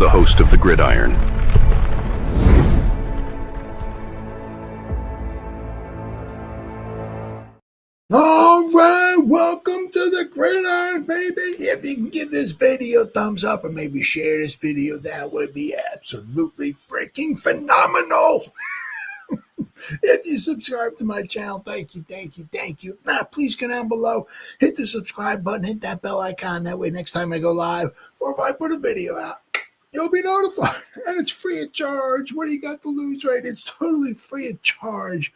the host of the Gridiron. All right, welcome to the Gridiron, baby. If you can give this video a thumbs up or maybe share this video, that would be absolutely freaking phenomenal. If you subscribe to my channel, thank you. If not, please go down below, hit the subscribe button, hit that bell icon. That way next time I go live or if I put a video out, you'll be notified. And it's free of charge. What do you got to lose, right? It's totally free of charge.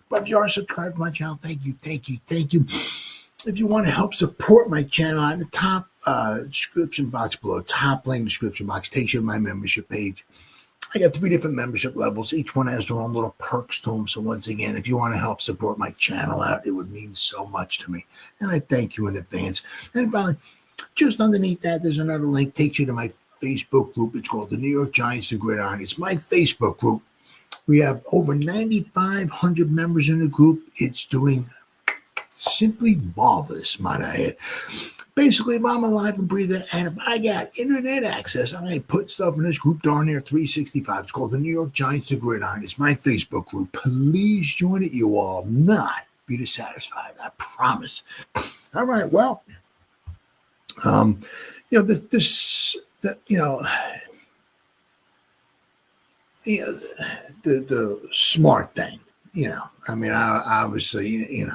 But if you are subscribed to my channel, thank you. If you want to help support my channel, at the top description box below, top link description box takes you to my membership page. I got 3 different membership levels. Each one has their own little perks to them. So once again, if you want to help support my channel out, it would mean so much to me. And I thank you in advance. And finally, just underneath that, there's another link takes you to my Facebook group. It's called the New York Giants, the Gridiron. It's my Facebook group. We have over 9,500 members in the group. It's doing simply marvelous, might I add. Basically, if I'm alive and breathing, and if I got internet access, I put stuff in this group darn near 365. It's called the New York Giants, the Gridiron. It's my Facebook group. Please join it. You will not be dissatisfied. I promise. All right. Well, the smart thing, obviously,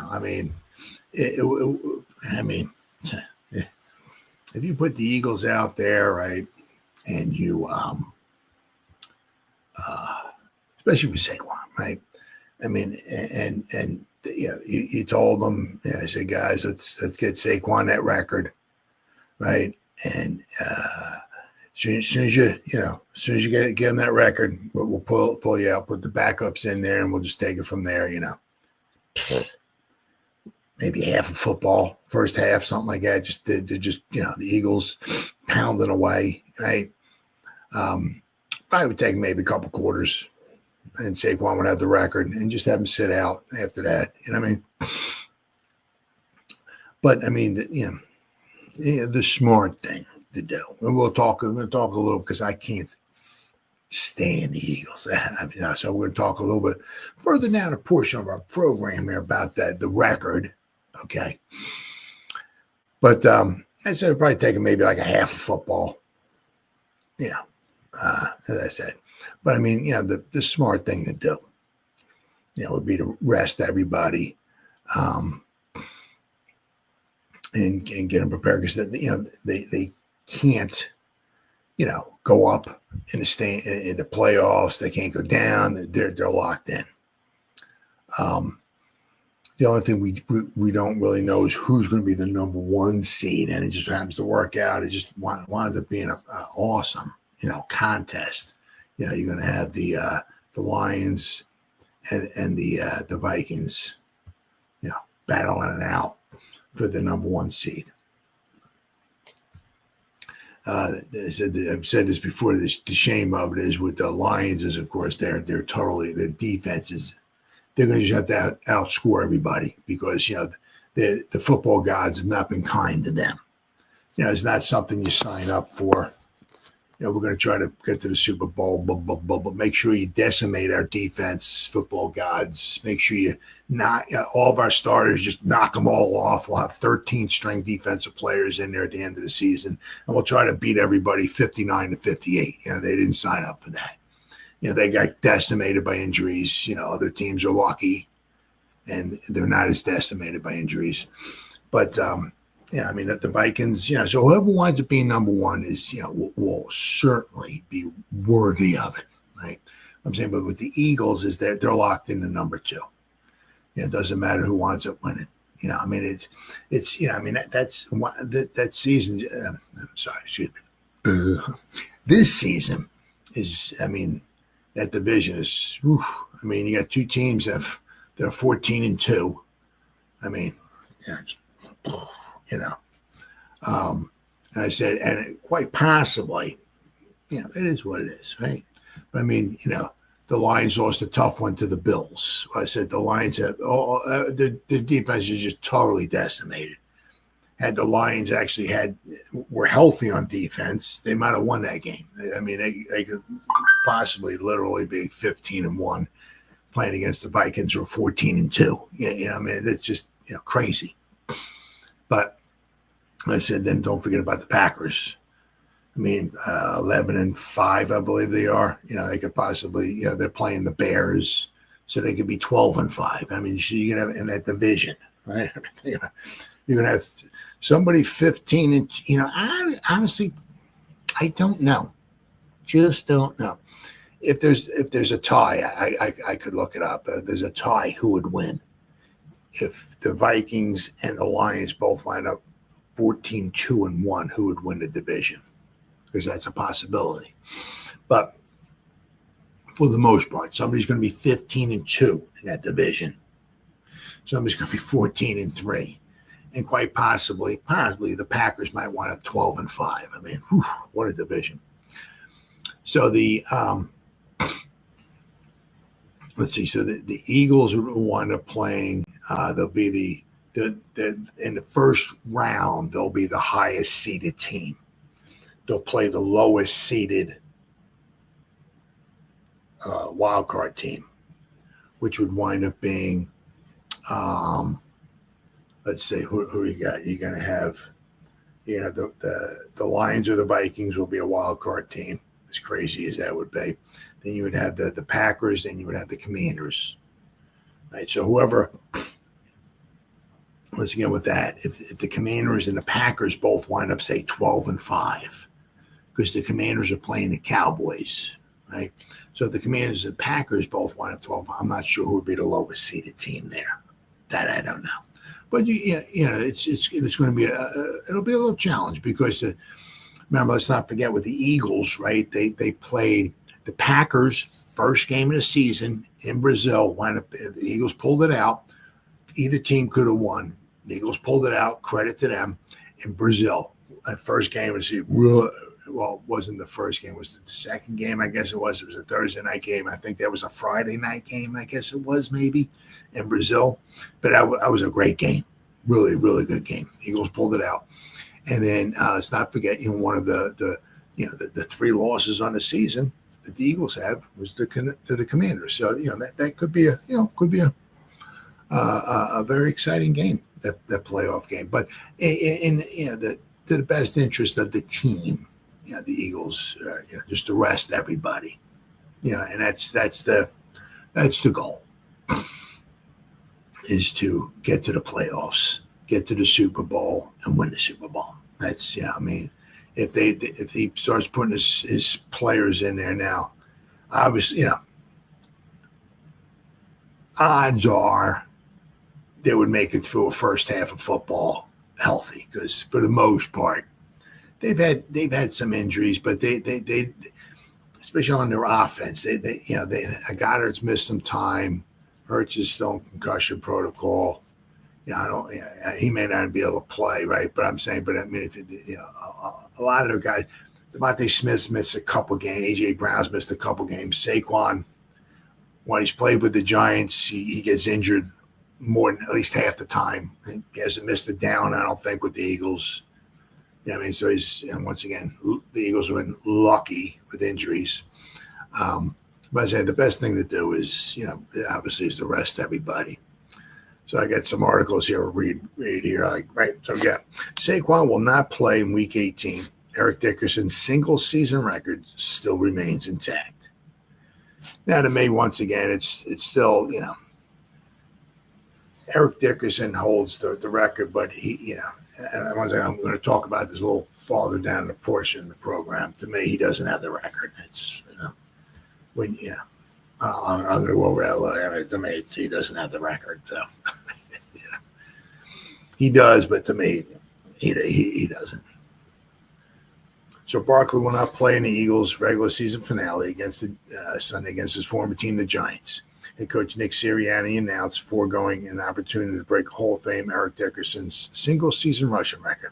if you put the Eagles out there, right, and you, especially with Saquon, right? You told them, I said, guys, let's get Saquon that record, right? And as soon as you get him that record, we'll pull you out, put the backups in there, and we'll just take it from there. Maybe half of football, first half, something like that. The Eagles pounding away, right? I would take maybe a couple quarters, and Saquon would have the record, and just have him sit out after that. You know what I mean? But the smart thing to do, and we're going to talk a little because I can't stand the Eagles. So we're going to talk a little bit further down a portion of our program here about that, the record. Okay. But I said it'd probably take maybe like a half of football. As I said. But the smart thing to do, would be to rest everybody and get them prepared because they can't, go up in the playoffs. They can't go down. They're locked in. The only thing we don't really know is who's going to be the number 1 seed, and it just happens to work out. It just wound up being an awesome, contest. You're going to have the Lions and the Vikings, battling it out for the number 1 seed. I've said this before. The shame of it is with the Lions is, of course, they're totally, the defense is, they're going to just have to outscore everybody because, the football gods have not been kind to them. It's not something you sign up for. We're going to try to get to the Super Bowl, but make sure you decimate our defense, football gods. Make sure you all of our starters, just knock them all off. We'll have 13 string defensive players in there at the end of the season, and we'll try to beat everybody 59-58. They didn't sign up for that. They got decimated by injuries. Other teams are lucky, and they're not as decimated by injuries. But the Vikings, so whoever winds up being number 1 is, will certainly be worthy of it, right? I'm saying, but with the Eagles, is they're locked into number 2. It doesn't matter who winds up winning. That's that season. I'm sorry, excuse me. This season is, that division is. You got 2 teams that are 14-2. And I said, and quite possibly, it is what it is, right? But the Lions lost a tough one to the Bills. I said the Lions have the defense is just totally decimated. had the Lions actually were healthy on defense, they might have won that game. I mean, they could possibly literally be 15-1 playing against the Vikings, or 14-2. I mean, it's just crazy. But I said, then don't forget about the Packers. I mean, 11-5, I believe they are. They could possibly, they're playing the Bears, so they could be 12-5. I mean, you're gonna have in that division, right? You're gonna have somebody 15, and honestly, I don't know. Just don't know. If there's a tie, I could look it up. If there's a tie, who would win? If the Vikings and the Lions both line up 14-2-1, who would win the division? Because that's a possibility. But for the most part, somebody's going to be 15-2 in that division. Somebody's going to be 14-3. And quite possibly the Packers might wind up 12-5. I mean, whew, what a division. So let's see. So the Eagles will wind up playing. They'll be in the first round. They'll be the highest seeded team. They'll play the lowest seeded wild card team, which would wind up being. Let's see who you got. You're going to have, the Lions or the Vikings will be a wild card team. As crazy as that would be. Then you would have the Packers, then you would have the Commanders. Right. So whoever, once again with that, if the Commanders and the Packers both wind up, say, 12-5, because the Commanders are playing the Cowboys, right? So if the Commanders and Packers both wind up 12, I'm not sure who would be the lowest seeded team there. That I don't know. But it's going to be it'll be a little challenge because remember, let's not forget with the Eagles, right? They played the Packers first game of the season in Brazil. The Eagles pulled it out. Either team could have won. The Eagles pulled it out. Credit to them in Brazil. That first game was it wasn't the first game. It was the second game, I guess it was. It was a Thursday night game. I think that was a Friday night game. I guess it was maybe in Brazil. But that was a great game. Really, really good game. Eagles pulled it out. And then let's not forget, one of the three losses on the season that the Eagles have was to the Commanders. So that could be a very exciting game, that playoff game. But to the best interest of the team, the Eagles, just to rest everybody, and that's the goal, is to get to the playoffs, get to the Super Bowl, and win the Super Bowl. That's I mean, if he starts putting his players in there now, obviously, odds are they would make it through a first half of football healthy, because for the most part they've had some injuries, but they especially on their offense, Goddard's missed some time. Hurts is still in concussion protocol. He may not be able to play, right? But I'm saying, I mean, if a lot of their guys, Devontae Smith's missed a couple games. A.J. Brown's missed a couple games. Saquon, when he's played with the Giants, he gets injured more than at least half the time. He hasn't missed a down, I don't think, with the Eagles. So once again, the Eagles have been lucky with injuries. But I say the best thing to do is, obviously, is to rest everybody. So I got some articles here. I'll read here. Right. So yeah, Saquon will not play in Week 18. Eric Dickerson's single season record still remains intact. Now, to me, once again, it's still, Eric Dickerson holds the record, but he, and once again, I'm going to talk about this a little farther down the portion of the program. To me, he doesn't have the record. It's, when, I'm going to go over that a little. To me, he doesn't have the record. So, he does, but to me, he doesn't. So Barkley will not play in the Eagles' regular season finale against Sunday against his former team, the Giants. Head coach Nick Sirianni announced foregoing an opportunity to break Hall of Fame Eric Dickerson's single-season rushing record.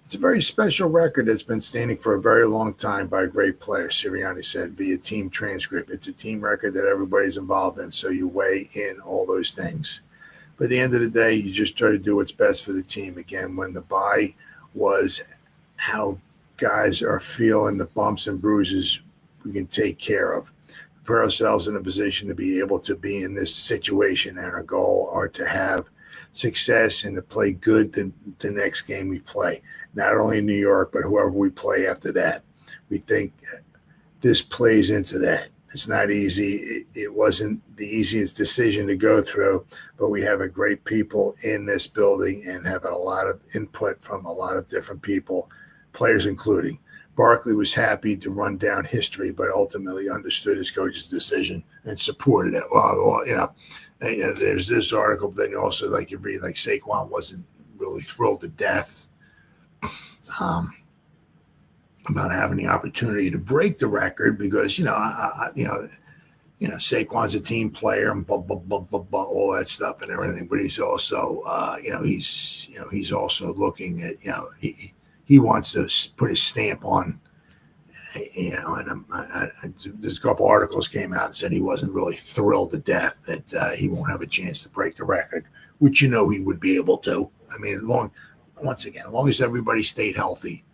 It's a very special record that's been standing for a very long time by a great player, Sirianni said via team transcript. It's a team record that everybody's involved in, so you weigh in all those things. But at the end of the day, you just try to do what's best for the team. Again, when the bye was how guys are feeling, the bumps and bruises we can take care of. Put ourselves in a position to be able to be in this situation, and our goal are to have success and to play good the next game we play. Not only in New York, but whoever we play after that. We think this plays into that. It's not easy. It wasn't the easiest decision to go through, but we have a great people in this building and have a lot of input from a lot of different people, players including. Barkley was happy to run down history, but ultimately understood his coach's decision and supported it. Well, there's this article, but then also, like you read, like Saquon wasn't really thrilled to death about having the opportunity to break the record because Saquon's a team player and blah, blah, blah, blah, blah, all that stuff and everything. But he's also he's also looking at he wants to put his stamp on. And there's a couple articles came out and said he wasn't really thrilled to death that he won't have a chance to break the record, which he would be able to. I mean, as long as everybody stayed healthy,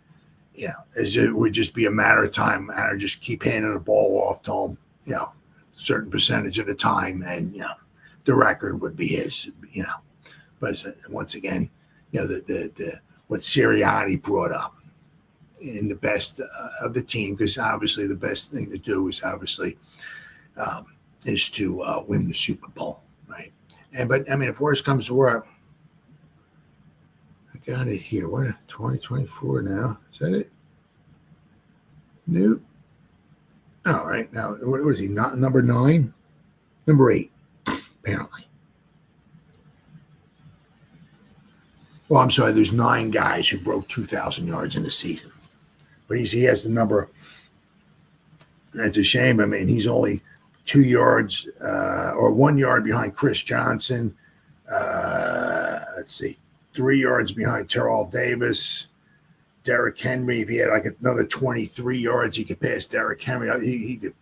it would just be a matter of time. And just keep handing the ball off to him, a certain percentage of the time, and the record would be his. But once again, the what Sirianni brought up in the best of the team, because obviously the best thing to do is to win the Super Bowl, right? But if worst comes to worst, I got it here. What 2024 now? Is that it? Nope. All right. Now, what was he? Not number 9? Number 8, apparently. Well, I'm sorry. There's 9 guys who broke 2,000 yards in a season, but he has the number. That's a shame. He's only 2 yards or 1 yard behind Chris Johnson. Let's see. 3 yards behind Terrell Davis. Derrick Henry, if he had like another 23 yards, he could pass Derrick Henry. He could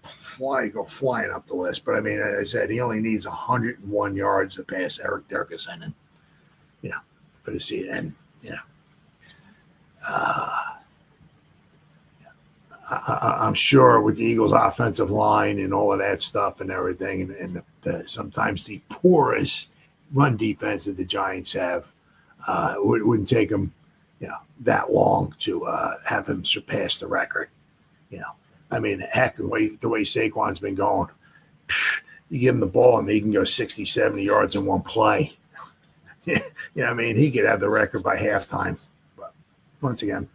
go flying up the list. But as I said, he only needs 101 yards to pass Eric Dickerson, and for the season. And I'm sure with the Eagles' offensive line and all of that stuff and everything, and sometimes the poorest run defense that the Giants have, it wouldn't take them that long to have him surpass the record. Heck, the way Saquon's been going, you give him the ball and he can go 60, 70 yards in one play. He could have the record by halftime. But once again,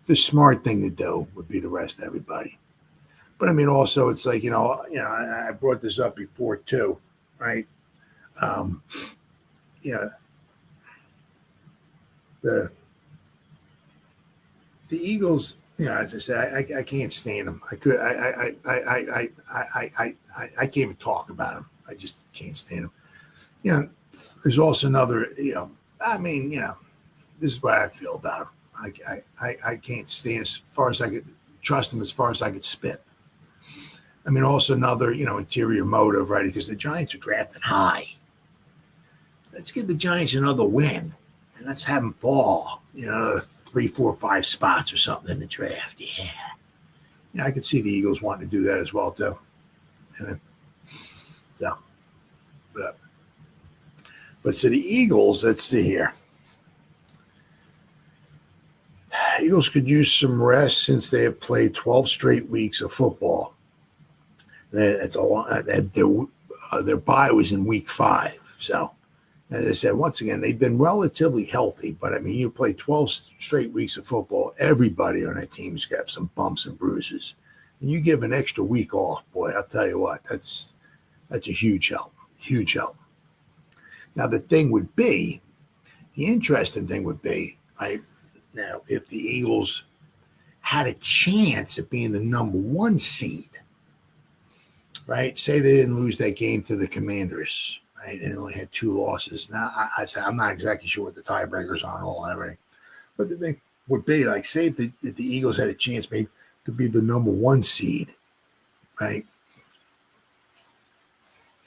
the smart thing to do would be to rest everybody. But also it's like, I brought this up before too, right? The Eagles, as I said, I can't stand them. I can't even talk about them. I just can't stand them. There's also another, this is what I feel about them. I can't stand as far as I could trust them as far as I could spit. Also another, interior motive, right? Because the Giants are drafted high. Let's give the Giants another win and let's have them fall, 3, 4, 5 spots or something in the draft. Yeah. I could see the Eagles wanting to do that as well, too. But so the Eagles, let's see here. Eagles could use some rest since they have played 12 straight weeks of football. That's a lot. Their bye was in week 5. So, as I said, once again, they've been relatively healthy. But, you play 12 straight weeks of football, everybody on that team's got some bumps and bruises. And you give an extra week off, boy, I'll tell you what, that's a huge help. Huge help. Now, the interesting thing would be, now, if the Eagles had a chance at being the number 1 seed, right? Say they didn't lose that game to the Commanders, right? And only had 2 losses. Now, I'm not exactly sure what the tiebreakers are and all that, right? But the thing would be, like, say if the Eagles had a chance maybe to be the number 1 seed, right?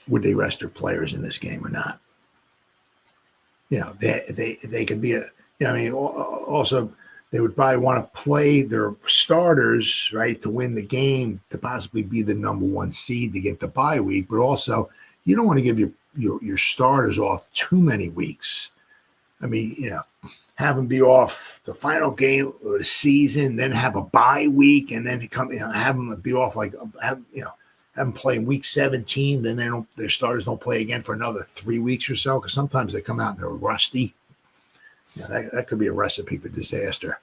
Would they rest their players in this game or not? they could be also they would probably want to play their starters, right, to win the game, to possibly be the number one seed to get the bye week. But also, you don't want to give your starters off too many weeks. I mean, have them be off the final game of the season, then have a bye week, and then have them be off have them play week 17, then their starters don't play again for another 3 weeks or so, because sometimes they come out and they're rusty. That could be a recipe for disaster.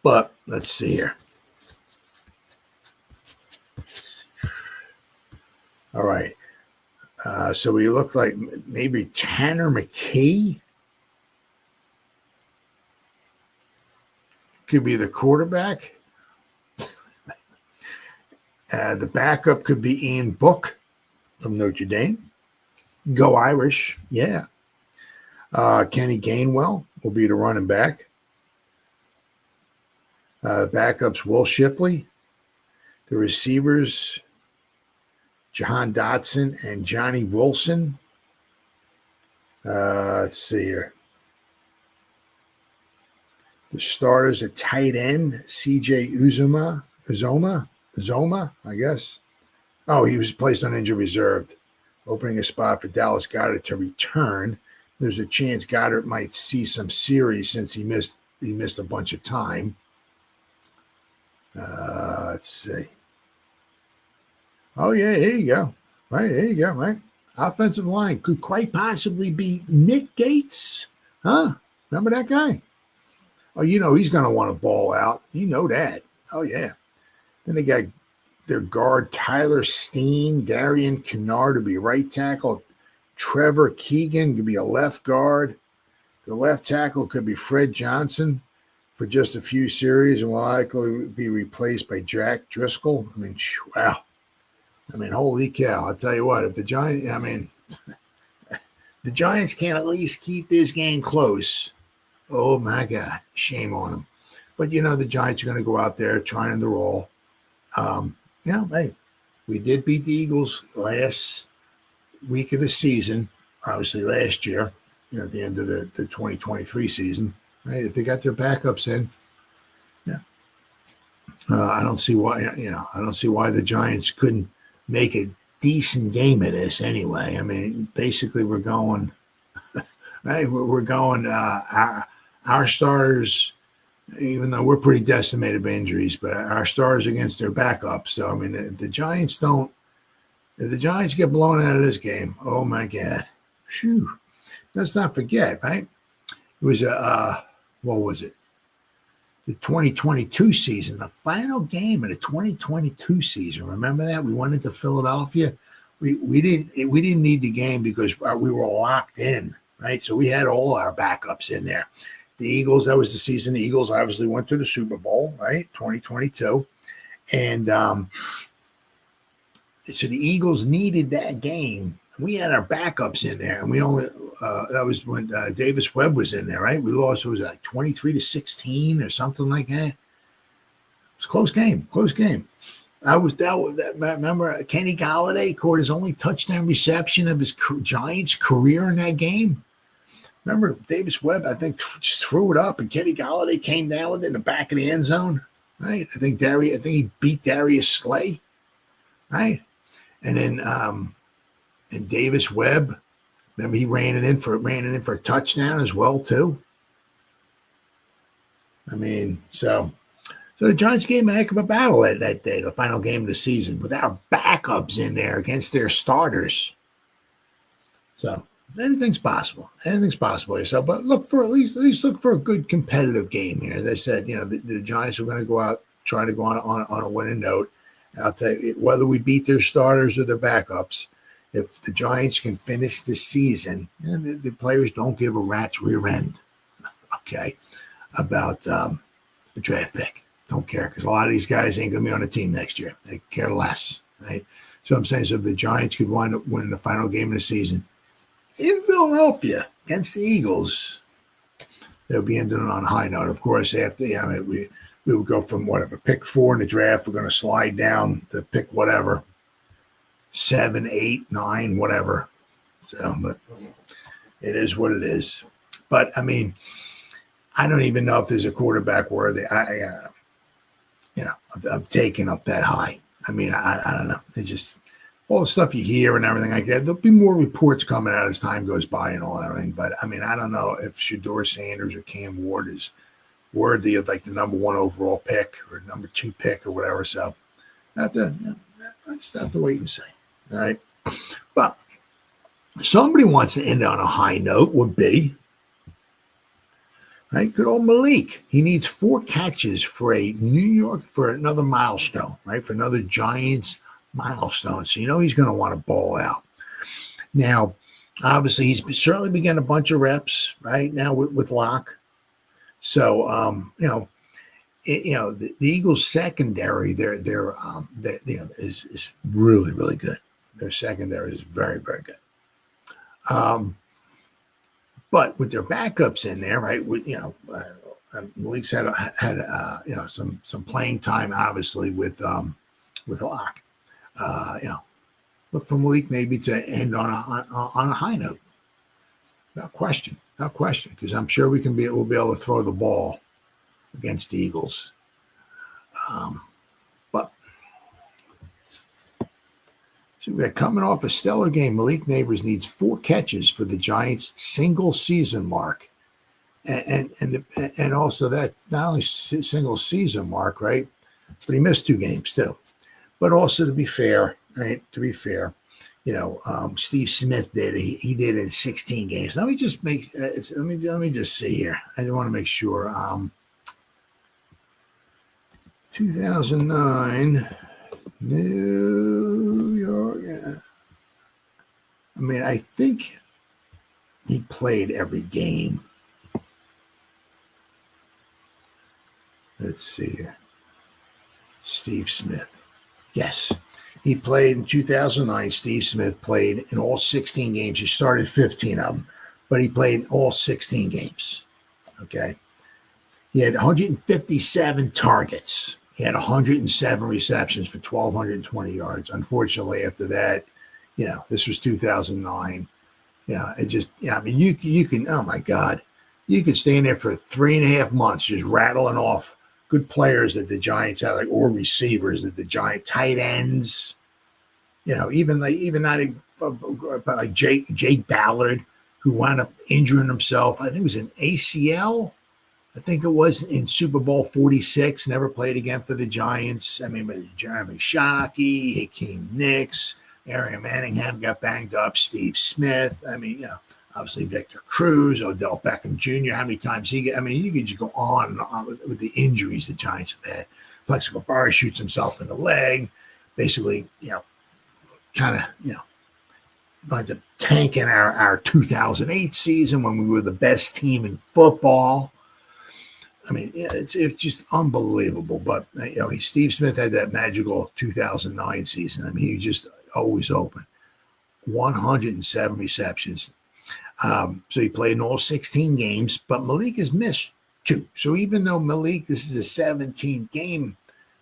But let's see here. All right. So we look like maybe Tanner McKee could be the quarterback. The backup could be Ian Book from Notre Dame. Go Irish. Yeah. Kenny Gainwell will be the running back. Backups Will Shipley. The receivers, Jahan Dotson and Johnny Wilson. Let's see here. The starters at tight end, CJ Uzoma, I guess. Oh, he was placed on injury reserve, opening a spot for Dallas Goedert to return. There's a chance Goddard might see some series since he missed a bunch of time. Let's see. Oh, yeah, here you go. Right, there you go, right? Offensive line could quite possibly be Nick Gates. Huh? Remember that guy? Oh, he's going to want to ball out. You know that. Oh, yeah. Then they got their guard Tyler Steen, Darian Kennard to be right tackle. Trevor Keegan could be a left guard. The left tackle could be Fred Johnson for just a few series and will likely be replaced by Jack Driscoll. I mean, wow. I mean, holy cow. I'll tell you what, if the Giants can't at least keep this game close, oh my God, shame on them. But, the Giants are going to go out there trying to roll. Hey, we did beat the Eagles last week of the season, obviously last year, at the end of the 2023 season. Right? If they got their backups in, I don't see why. I don't see why the Giants couldn't make a decent game of this anyway. I mean, basically, we're going right. We're going. Our starters, even though we're pretty decimated by injuries, but our stars against their backups. So I mean, if the Giants get blown out of this game, oh my God, phew. Let's not forget, right? It was what was it? The 2022 season, the final game of the 2022 season. Remember that? We went into Philadelphia. We didn't need the game because we were locked in, right? So we had all our backups in there. The Eagles, that was the season. The Eagles obviously went to the Super Bowl, right? 2022. And so the Eagles needed that game. We had our backups in there, and we only that was when Davis Webb was in there, right? We lost, it was like 23-16 or something like that. It was a close game. Remember Kenny Golladay caught his only touchdown reception of his Giants career in that game. Remember Davis Webb, I think, just threw it up, and Kenny Golladay came down with it in the back of the end zone, right? I think he beat Darius Slay, right? And then and Davis Webb, remember he ran it in for a touchdown as well too. I mean, so the Giants gave a heck of a battle that day, the final game of the season, with our backups in there against their starters. So anything's possible. So, but at least look for a good competitive game here. As I said, the Giants are going to go out, try to go on a winning note. And I'll tell you, whether we beat their starters or their backups, if the Giants can finish the season, the players don't give a rat's rear end, okay, about the draft pick. Don't care, because a lot of these guys ain't going to be on the team next year. They care less, right? So I'm saying, so if the Giants could wind up winning the final game of the season in Philadelphia against the Eagles, they'll be ending on a high note. Of course, after we would go from whatever pick 4 in the draft, we're going to slide down to pick whatever 7, 8, 9, whatever. So, but It is what it is. But I mean, I don't even know if there's a quarterback worthy. I've taken up that high. I mean, I don't know. It's just all the stuff you hear and everything like that. There'll be more reports coming out as time goes by and all that everything. But I mean, I don't know if Shedeur Sanders or Cam Ward is worthy of like the number 1 overall pick or number 2 pick or whatever. So I just have to wait and see. All right. But somebody wants to end on a high note would be, right? Good old Malik. He needs 4 catches for another milestone, right? For another Giants milestone. So, he's going to want to ball out. Now, obviously, he's certainly been getting a bunch of reps, right? Now with Locke. So, the Eagles secondary, is really, really good. Their secondary is very, very good. But with their backups in there, right? Malik's had some playing time, obviously with Locke. Look for Malik maybe to end on a high note. Without question, because I'm sure we'll be able to throw the ball against the Eagles. But so we're coming off a stellar game. Malik Neighbors needs 4 catches for the Giants' single season mark, and also that not only single season mark, right? But he missed 2 games too. But also to be fair, right? Steve Smith did. He did in 16 games. Let me just let me just see here. I want to make sure. 2009, New York. Yeah. I mean, I think he played every game. Let's see here. Steve Smith. Yes. He played in 2009. Steve Smith played in all 16 games. He started 15 of them, but he played in all 16 games. Okay. He had 157 targets. He had 107 receptions for 1,220 yards. Unfortunately, after that, this was 2009. It just, I mean, you can, oh my God, you could stay in there for 3.5 months just rattling off good players that the Giants had, or receivers that the Giant tight ends, even Jake Ballard, who wound up injuring himself. I think it was an ACL. I think it was in Super Bowl 46. Never played again for the Giants. I mean, but Jeremy Shockey, Hakeem Nicks, Arian Manningham got banged up. Steve Smith. I mean, obviously Victor Cruz, Odell Beckham Jr. How many times he get? I mean, you could just go on and on with the injuries the Giants have had. Flexible Barr shoots himself in the leg. Basically, winds up tanking our 2008 season when we were the best team in football. I mean, it's just unbelievable. But, Steve Smith had that magical 2009 season. I mean, he was just always open. 107 receptions. So he played in all 16 games, but Malik has missed 2. So even though Malik, this is a 17th game,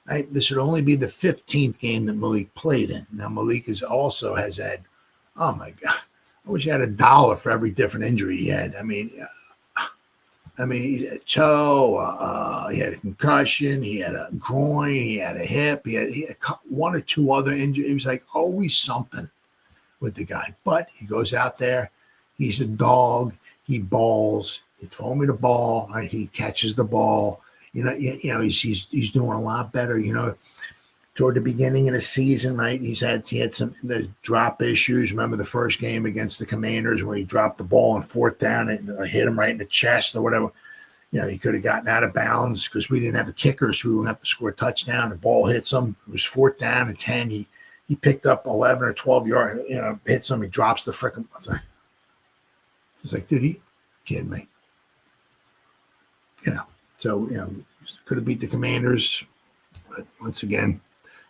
right, this would only be the 15th game that Malik played in. Now, Malik has had, oh my God, I wish I had $1 for every different injury he had. I mean, he had a toe, he had a concussion, he had a groin, he had a hip, he had 1 or 2 other injuries. It was like always something with the guy. But he goes out there, he's a dog, he balls, he throws me the ball, right? He catches the ball. He's doing a lot better. Toward the beginning of the season, right? He had some drop issues. Remember the first game against the Commanders where he dropped the ball on 4th down and hit him right in the chest or whatever. He could have gotten out of bounds because we didn't have a kicker, so we wouldn't have to score a touchdown. The ball hits him. It was 4th down and 10. He picked up 11 or 12 yards. Hits him. He drops the frickin'. It's like, dude, you kidding me? So could have beat the Commanders, but once again,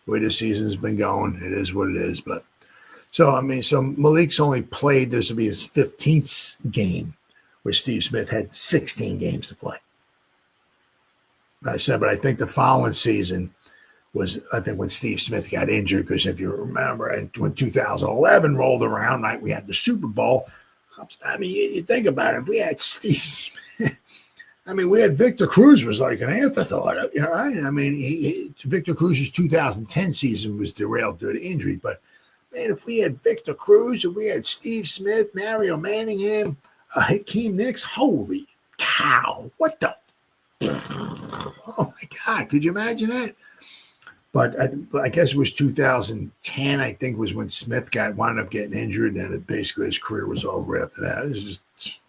the way this season's been going, it is what it is. But so Malik's only played, this will be his 15th game, where Steve Smith had 16 games to play. I said, but I think the following season was, I think, when Steve Smith got injured, because if you remember, when 2011 rolled around, right, we had the Super Bowl. I mean, you think about it. If we had Steve, I mean, we had Victor Cruz was like an afterthought. You know, right? I mean, Victor Cruz's 2010 season was derailed due to injury. But, man, if we had Victor Cruz, if we had Steve Smith, Mario Manningham, Hakeem Nicks, holy cow. What the? Oh, my God. Could you imagine that? But I guess it was 2010, I think, was when Smith wound up getting injured, and basically his career was over after that. It was just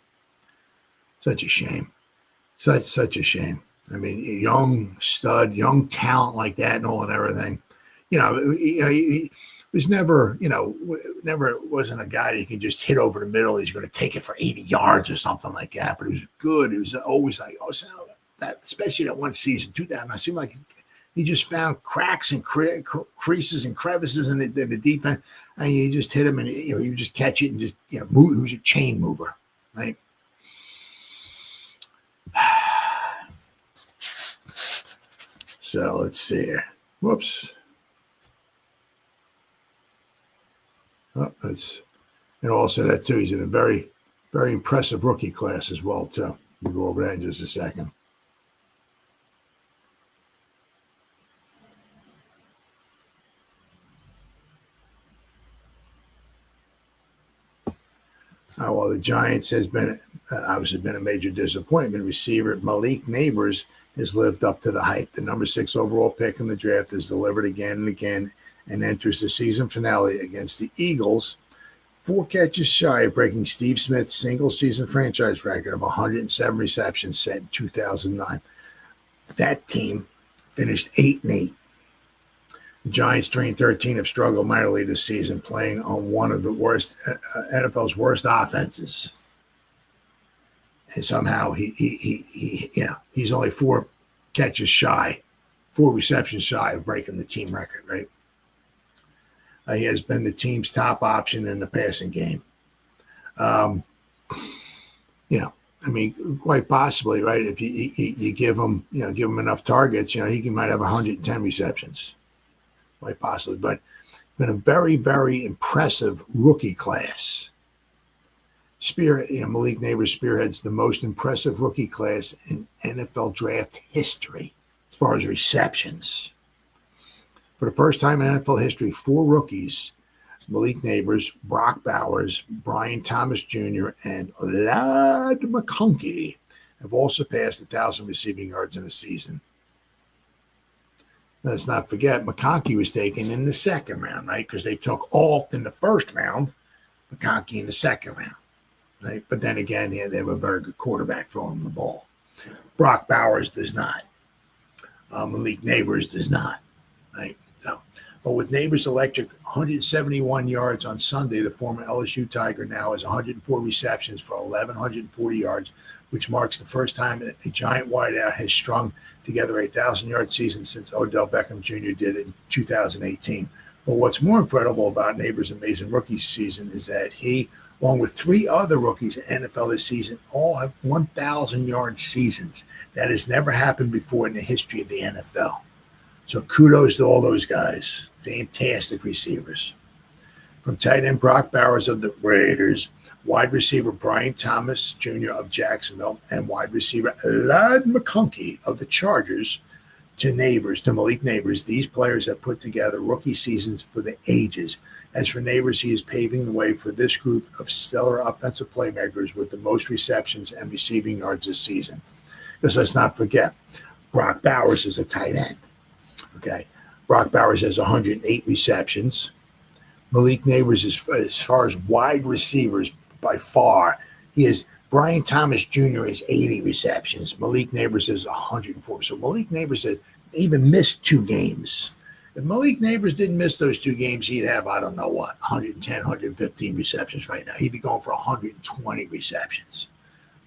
such a shame. Such a shame. I mean, young stud, young talent like that and all and everything. He was never, never wasn't a guy that you can just hit over the middle. He's going to take it for 80 yards or something like that. But he was good. He was always like, that, especially that one season, 2000. It seemed like he just found cracks and creases and crevices in the defense, and you just hit him, and you would just catch it and just move. He was a chain mover, right? So let's see here. Whoops. Oh, and also that too. He's in a very, very impressive rookie class as well too. We'll go over that in just a second. Well, the Giants has been obviously been a major disappointment. Receiver Malik Neighbors has lived up to the hype. The number 6 overall pick in the draft has delivered again and again and enters the season finale against the Eagles, 4 catches shy of breaking Steve Smith's single-season franchise record of 107 receptions set in 2009. That team finished 8-8. The Giants 3-13 have struggled mightily this season, playing on one of the worst NFL's worst offenses. And somehow he's only 4 catches shy, 4 receptions shy of breaking the team record, right? He has been the team's top option in the passing game. I mean, quite possibly, right? If you give him enough targets, he might have 110 receptions, quite possibly. But been a very, very impressive rookie class. Malik Neighbors spearheads the most impressive rookie class in NFL draft history as far as receptions. For the first time in NFL history, 4 rookies, Malik Neighbors, Brock Bowers, Brian Thomas Jr., and Ladd McConkey, have all surpassed 1,000 receiving yards in a season. Let's not forget, McConkey was taken in the second round, right? Because they took Alt in the first round, McConkey in the second round. Right? But then again, they have a very good quarterback throwing him the ball. Brock Bowers does not. Malik Neighbors does not. Right? So, but with Neighbors' electric 171 yards on Sunday, the former LSU Tiger now has 104 receptions for 1,140 yards, which marks the first time a Giant wideout has strung together a 1,000-yard season since Odell Beckham Jr. did it in 2018. But what's more incredible about Neighbors' amazing rookie season is that he, along with 3 other rookies in NFL this season, all have 1,000-yard seasons. That has never happened before in the history of the NFL. So kudos to all those guys. Fantastic receivers. From tight end Brock Bowers of the Raiders, wide receiver Brian Thomas Jr. of Jacksonville, and wide receiver Ladd McConkey of the Chargers to Malik Neighbors, these players have put together rookie seasons for the ages. As for Neighbors, he is paving the way for this group of stellar offensive playmakers with the most receptions and receiving yards this season. Because let's not forget, Brock Bowers is a tight end. Okay, Brock Bowers has 108 receptions. Malik Neighbors, as far as wide receivers, by far, he has Brian Thomas Jr. has 80 receptions. Malik Neighbors has 104. So Malik Neighbors has even missed 2 games. If Malik Neighbors didn't miss those 2 games, he'd have, 110, 115 receptions right now. He'd be going for 120 receptions.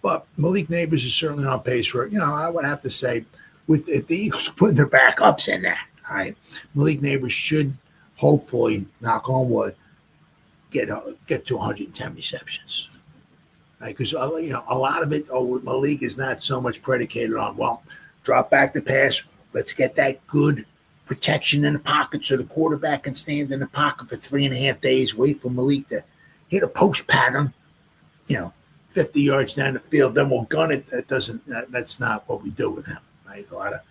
But Malik Neighbors is certainly on pace for, I would have to say, if the Eagles putting their backups in there, all right, Malik Neighbors should hopefully, knock on wood, get to 110 receptions. Because, a lot of it with Malik is not so much predicated on, drop back the pass, let's get that good protection in the pocket so the quarterback can stand in the pocket for 3.5 days, wait for Malik to hit a post pattern, 50 yards down the field, then we'll gun it. That's not what we do with him, right? A lot of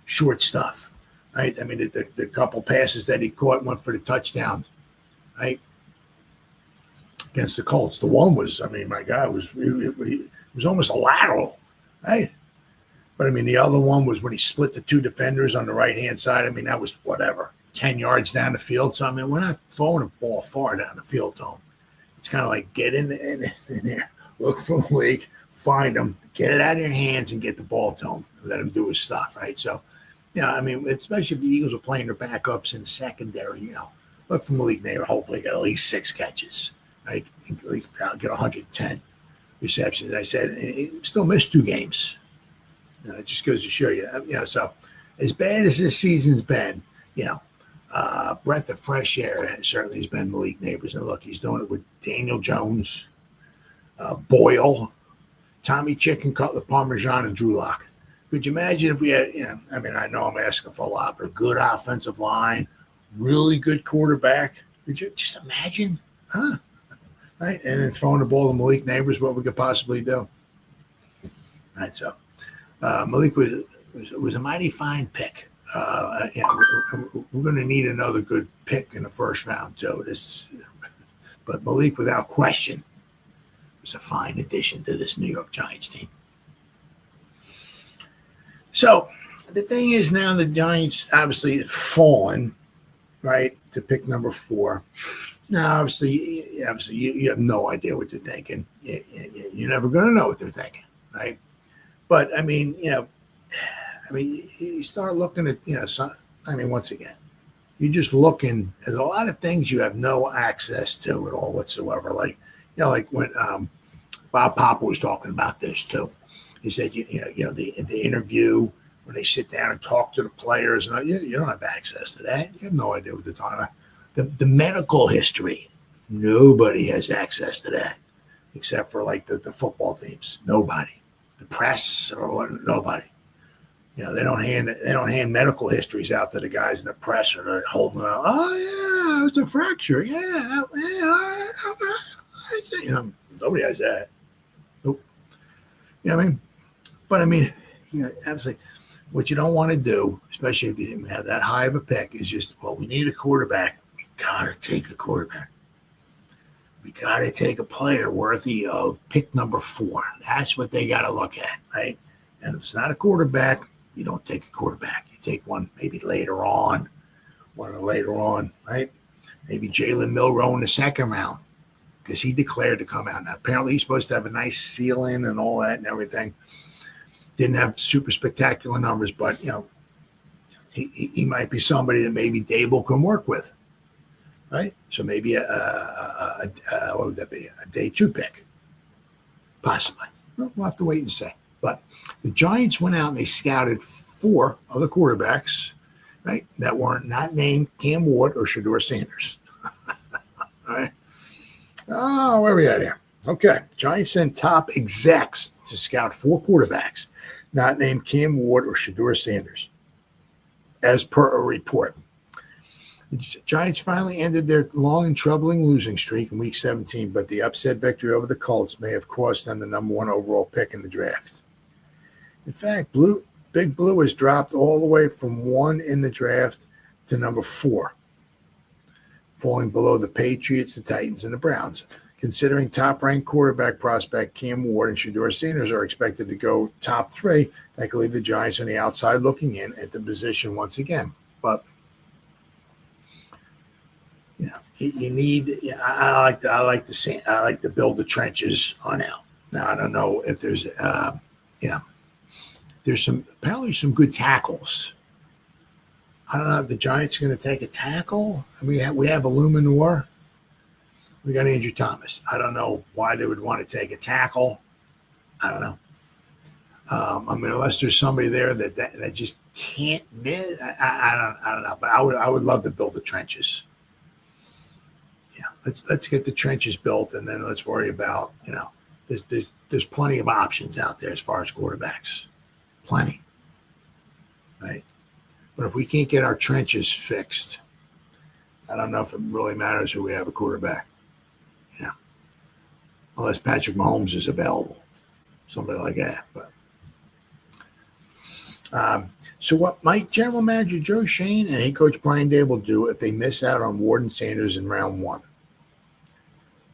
short stuff, right? I mean, the couple passes that he caught went for the touchdowns, right? Against the Colts. The one was, I mean, my God, it was almost a lateral, right? But I mean, the other one was when he split the two defenders on the right-hand side. I mean, that was whatever, 10 yards down the field. So, I mean, we're not throwing a ball far down the field to him. It's kind of like get in there, look for the league, find him, get it out of your hands, and get the ball to him. Let him do his stuff, right? So, I mean, especially if the Eagles are playing their backups in the secondary, look for Malik Neighbor. Hopefully get at least 6 catches, right? At least get 110 receptions. I said he still missed 2 games. It just goes to show you. So as bad as this season's been, breath of fresh air certainly has been Malik Neighbors. And look, he's doing it with Daniel Jones, Boyle, Tommy Chicken, Cutler Parmesan, and Drew Lock. Could you imagine if we had, I mean, I know I'm asking for a lot, but a good offensive line, really good quarterback. Could you just imagine? Huh? Right? And then throwing the ball to Malik Neighbors, what we could possibly do. Right, so Malik was a mighty fine pick. We're going to need another good pick in the first round, too. But Malik, without question, was a fine addition to this New York Giants team. So the thing is now the Giants obviously have fallen, right, to pick number 4. Now, obviously, you have no idea what they're thinking. You're never going to know what they're thinking, right? But, I mean, you start looking at, once again, you're just looking at a lot of things you have no access to at all whatsoever. Like when Bob Papa was talking about this too. He said, the interview when they sit down and talk to the players, and you don't have access to that. You have no idea what they're talking about. The medical history, nobody has access to that except for like the football teams. Nobody. The press or nobody. They don't hand medical histories out to the guys in the press, or they're holding them out. Oh yeah, it was a fracture. Yeah. Nobody has that. Nope. But obviously, what you don't want to do, especially if you have that high of a pick, is just, we need a quarterback. We gotta take a quarterback. We got to take a player worthy of pick number 4. That's what they got to look at, right? And if it's not a quarterback, you don't take a quarterback. You take one maybe later on, right? Maybe Jalen Milroe in the 2nd round because he declared to come out. Now, apparently he's supposed to have a nice ceiling and all that and everything. Didn't have super spectacular numbers, but, he might be somebody that maybe Dable can work with. Right, so maybe what would that be? A day 2 pick, possibly. We'll have to wait and see. But the Giants went out and they scouted 4 other quarterbacks, right, that weren't not named Cam Ward or Shedeur Sanders. All right. Oh, where are we at here? Okay, Giants sent top execs to scout 4 quarterbacks not named Cam Ward or Shedeur Sanders, as per a report. The Giants finally ended their long and troubling losing streak in Week 17, but the upset victory over the Colts may have cost them the number 1 overall pick in the draft. In fact, Big Blue has dropped all the way from 1 in the draft to number 4, falling below the Patriots, the Titans, and the Browns. Considering top-ranked quarterback prospect Cam Ward and Shedeur Sanders are expected to go top 3, that could leave the Giants on the outside looking in at the position once again. But you need. I like to build the trenches on out. Now I don't know if there's there's apparently some good tackles. I don't know if the Giants are going to take a tackle. We have Illuminor. We got Andrew Thomas. I don't know why they would want to take a tackle. I don't know. Unless there's somebody there that just can't miss. I don't know. But I would love to build the trenches. Let's get the trenches built, and then let's worry about, there's plenty of options out there as far as quarterbacks. Plenty. Right? But if we can't get our trenches fixed, I don't know if it really matters who we have a quarterback. unless Patrick Mahomes is available, somebody like that. But so what might General Manager Joe Shane and head coach Brian Dable do if they miss out on Ward and Sanders in round one?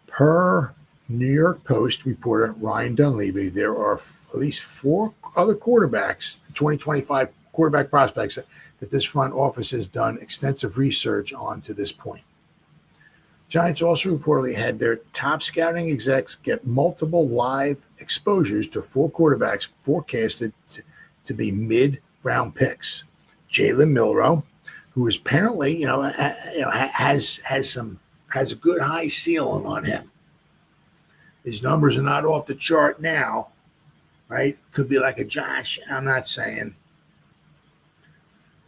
Per New York Post reporter Ryan Dunleavy, there are at least 4 other quarterbacks, the 2025 quarterback prospects, that this front office has done extensive research on to this point. Giants also reportedly had their top scouting execs get multiple live exposures to 4 quarterbacks forecasted to be mid-round picks. Jalen Milroe, who is apparently, has a good high ceiling on him. His numbers are not off the chart now, right? Could be like a Josh. I'm not saying,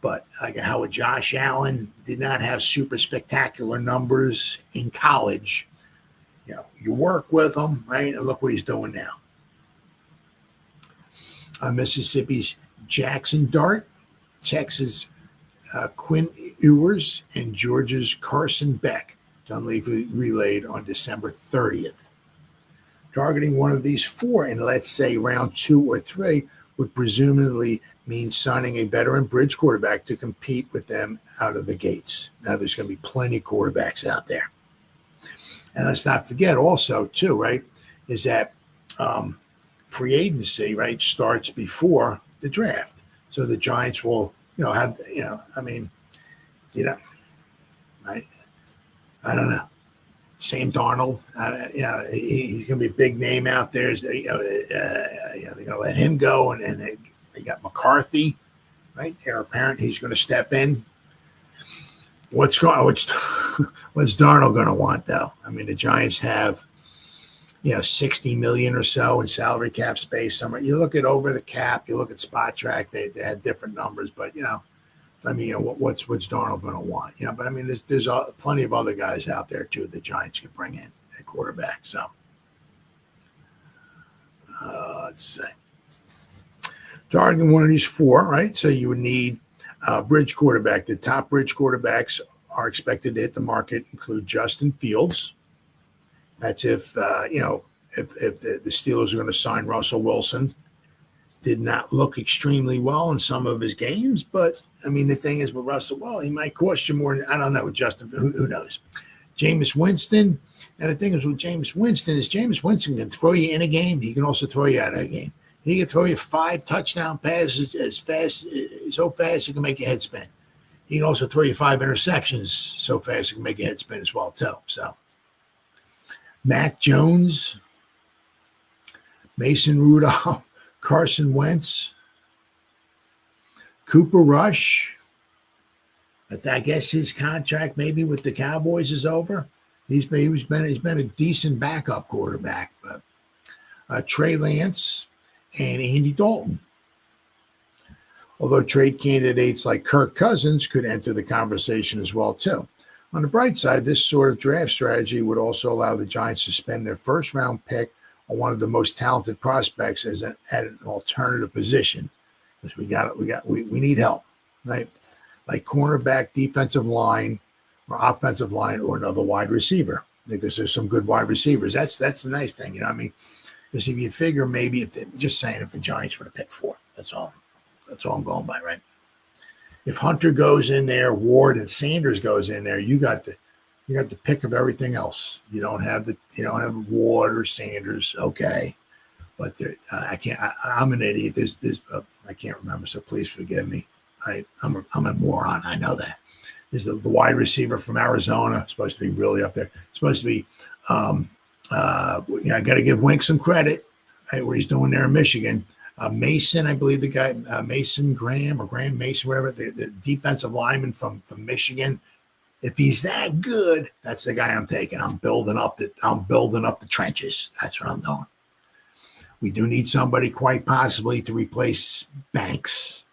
but like how a Josh Allen did not have super spectacular numbers in college. You work with him, right? And look what he's doing now. Mississippi's Jackson Dart, Texas' Quinn Ewers, and Georgia's Carson Beck. Dunleavy relayed on December 30th. Targeting one of these 4 in, let's say, round 2 or 3 would presumably mean signing a veteran bridge quarterback to compete with them out of the gates. Now, there's going to be plenty of quarterbacks out there. And let's not forget also, too, right, is that free agency, right, starts before the draft. So the Giants will, have, right? I don't know. Sam Darnold, he's going to be a big name out there. They're going to let him go, and they got McCarthy, right? Heir apparent, he's going to step in. What's Darnold going to want, though? I mean, the Giants have, $60 million or so in salary cap space somewhere. You look at over the cap, you look at Spot Track, they have different numbers, but what's Darnold going to want? But I mean, there's plenty of other guys out there too the Giants could bring in at quarterback. So let's see. Targeting one of these 4, right? So you would need a bridge quarterback. The top bridge quarterbacks are expected to hit the market include Justin Fields. That's if the Steelers are going to sign Russell Wilson. Did not look extremely well in some of his games, but I mean, the thing is with Russell, well, he might cost you more. I don't know, Justin, who knows? Jameis Winston, and the thing is with Jameis Winston can throw you in a game. He can also throw you out of a game. He can throw you 5 touchdown passes so fast it can make your head spin. He can also throw you 5 interceptions so fast it can make your head spin as well too. So, Mac Jones, Mason Rudolph, Carson Wentz, Cooper Rush. I guess his contract maybe with the Cowboys is over. He's been a decent backup quarterback, but Trey Lance and Andy Dalton. Although trade candidates like Kirk Cousins could enter the conversation as well too. On the bright side, this sort of draft strategy would also allow the Giants to spend their first round pick on one of the most talented prospects at an alternative position, because we need help, right? Like cornerback, defensive line, or offensive line, or another wide receiver, because there's some good wide receivers. That's the nice thing, I mean, because if you figure maybe if the Giants were to pick 4, that's all I'm going by, right? If Hunter goes in there, Ward and Sanders goes in there, you got the pick of everything else. You don't have Ward or Sanders, okay? But I'm an idiot. I can't remember, so please forgive me. I'm a moron. I know that. There's the wide receiver from Arizona, supposed to be really up there. Supposed to be. I got to give Wink some credit. Right, what he's doing there in Michigan. Mason, I believe the guy, Mason Graham or Graham Mason, whatever, the defensive lineman from Michigan. If he's that good, that's the guy I'm taking. I'm building up the trenches. That's what I'm doing. We do need somebody quite possibly to replace Banks.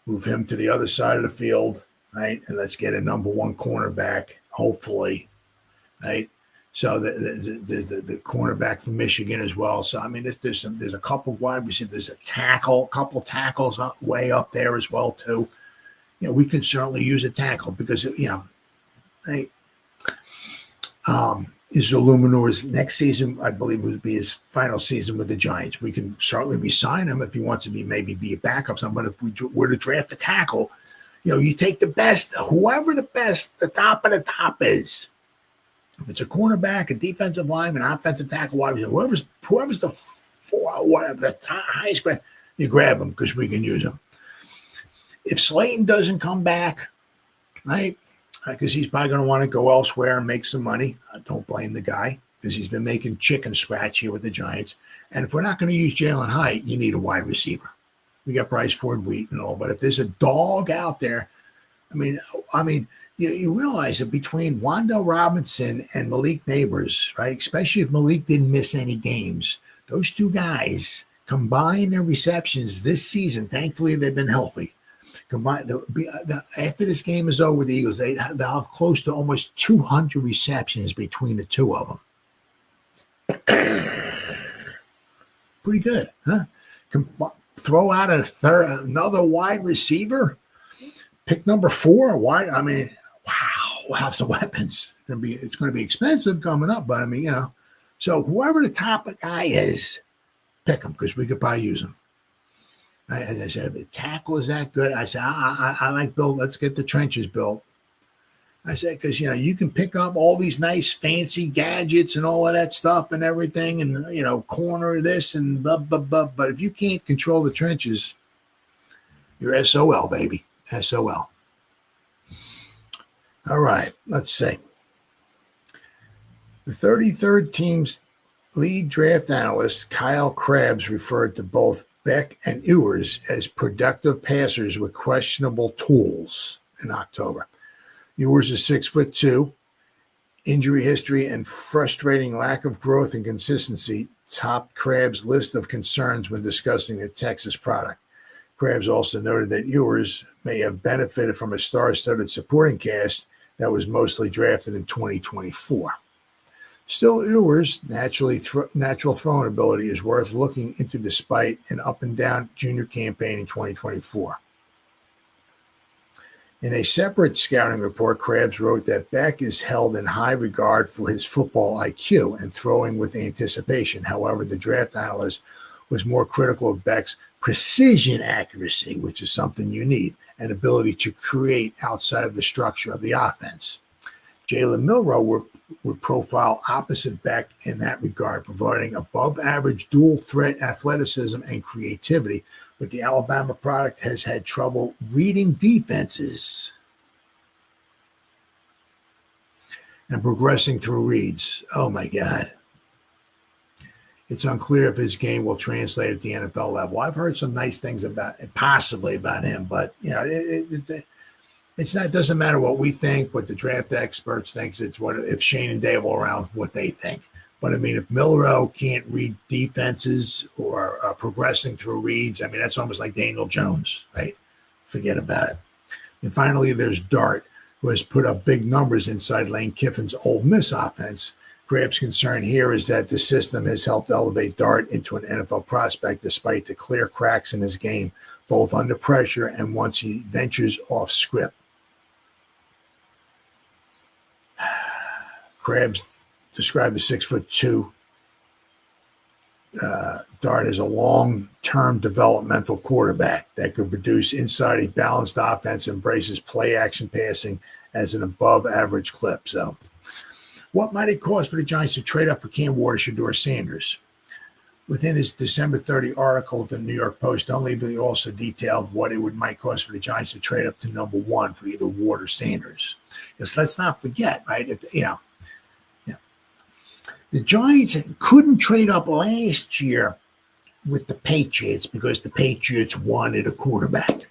Move him to the other side of the field, right? And let's get a number 1 cornerback, hopefully, right? So there's the cornerback from Michigan as well. So I mean, there's a couple wide receivers. There's a couple tackles way up there as well too. We can certainly use a tackle because right. is Illuminor's next season, I believe, would be his final season with the Giants. We can certainly resign him if he wants to be a backup. But if we were to draft a tackle, you take the best, whoever the best, the top of the top is. If it's a cornerback, a defensive lineman, an offensive tackle, whoever's the whatever the highest grade, you grab him because we can use him. If Slayton doesn't come back, right? Because he's probably going to want to go elsewhere and make some money. I don't blame the guy because he's been making chicken scratch here with the Giants. And if we're not going to use Jalen Hyatt, you need a wide receiver. We got Bryce Ford Wheat and all, but if there's a dog out there, I mean, you realize that between Wan'Dale Robinson and Malik Neighbors, right? Especially if Malik didn't miss any games, those two guys combine their receptions this season. Thankfully, they've been healthy. After this game is over, the Eagles, they'll have close to almost 200 receptions between the two of them. Pretty good, huh? Throw out another wide receiver, pick number 4. Wide. I mean, wow, we'll have some weapons. It's going to be expensive coming up, but so whoever the top guy is, pick him because we could probably use him. As I said, if the tackle is that good, I said, I like build. Let's get the trenches built. I said, because, you can pick up all these nice fancy gadgets and all of that stuff and everything and, corner this and blah, blah, blah. But if you can't control the trenches, you're SOL, baby. SOL. All right, let's see. The 33rd team's lead draft analyst, Kyle Krabs, referred to both Beck and Ewers as productive passers with questionable tools in October. Ewers is 6'2", injury history and frustrating lack of growth and consistency topped Krabs' list of concerns when discussing the Texas product. Krabs also noted that Ewers may have benefited from a star-studded supporting cast that was mostly drafted in 2024. Still, Ewers' natural throwing ability is worth looking into despite an up-and-down junior campaign in 2024. In a separate scouting report, Krabs wrote that Beck is held in high regard for his football IQ and throwing with anticipation. However, the draft analyst was more critical of Beck's precision accuracy, which is something you need, and ability to create outside of the structure of the offense. Jalen Milroe would profile opposite Beck in that regard, providing above-average dual-threat athleticism and creativity, but the Alabama product has had trouble reading defenses and progressing through reads. Oh, my God. It's unclear if his game will translate at the NFL level. I've heard some nice things possibly about him, but, it's not. It doesn't matter what we think, what the draft experts think. It's what if Shane and Dave are around, what they think. But if Milroe can't read defenses or progressing through reads, that's almost like Daniel Jones, right? Forget about it. And finally, there's Dart, who has put up big numbers inside Lane Kiffin's Ole Miss offense. Krabs' concern here is that the system has helped elevate Dart into an NFL prospect despite the clear cracks in his game, both under pressure and once he ventures off script. Krabs described the 6'2" Dart as a long-term developmental quarterback that could produce inside a balanced offense, embraces play-action passing as an above-average clip. So, what might it cost for the Giants to trade up for Cam Ward or Sanders? Within his December 30 article with the New York Post, Dunleavy also detailed what it might cost for the Giants to trade up to number 1 for either Ward or Sanders. Because let's not forget, right? The Giants couldn't trade up last year with the Patriots because the Patriots wanted a quarterback.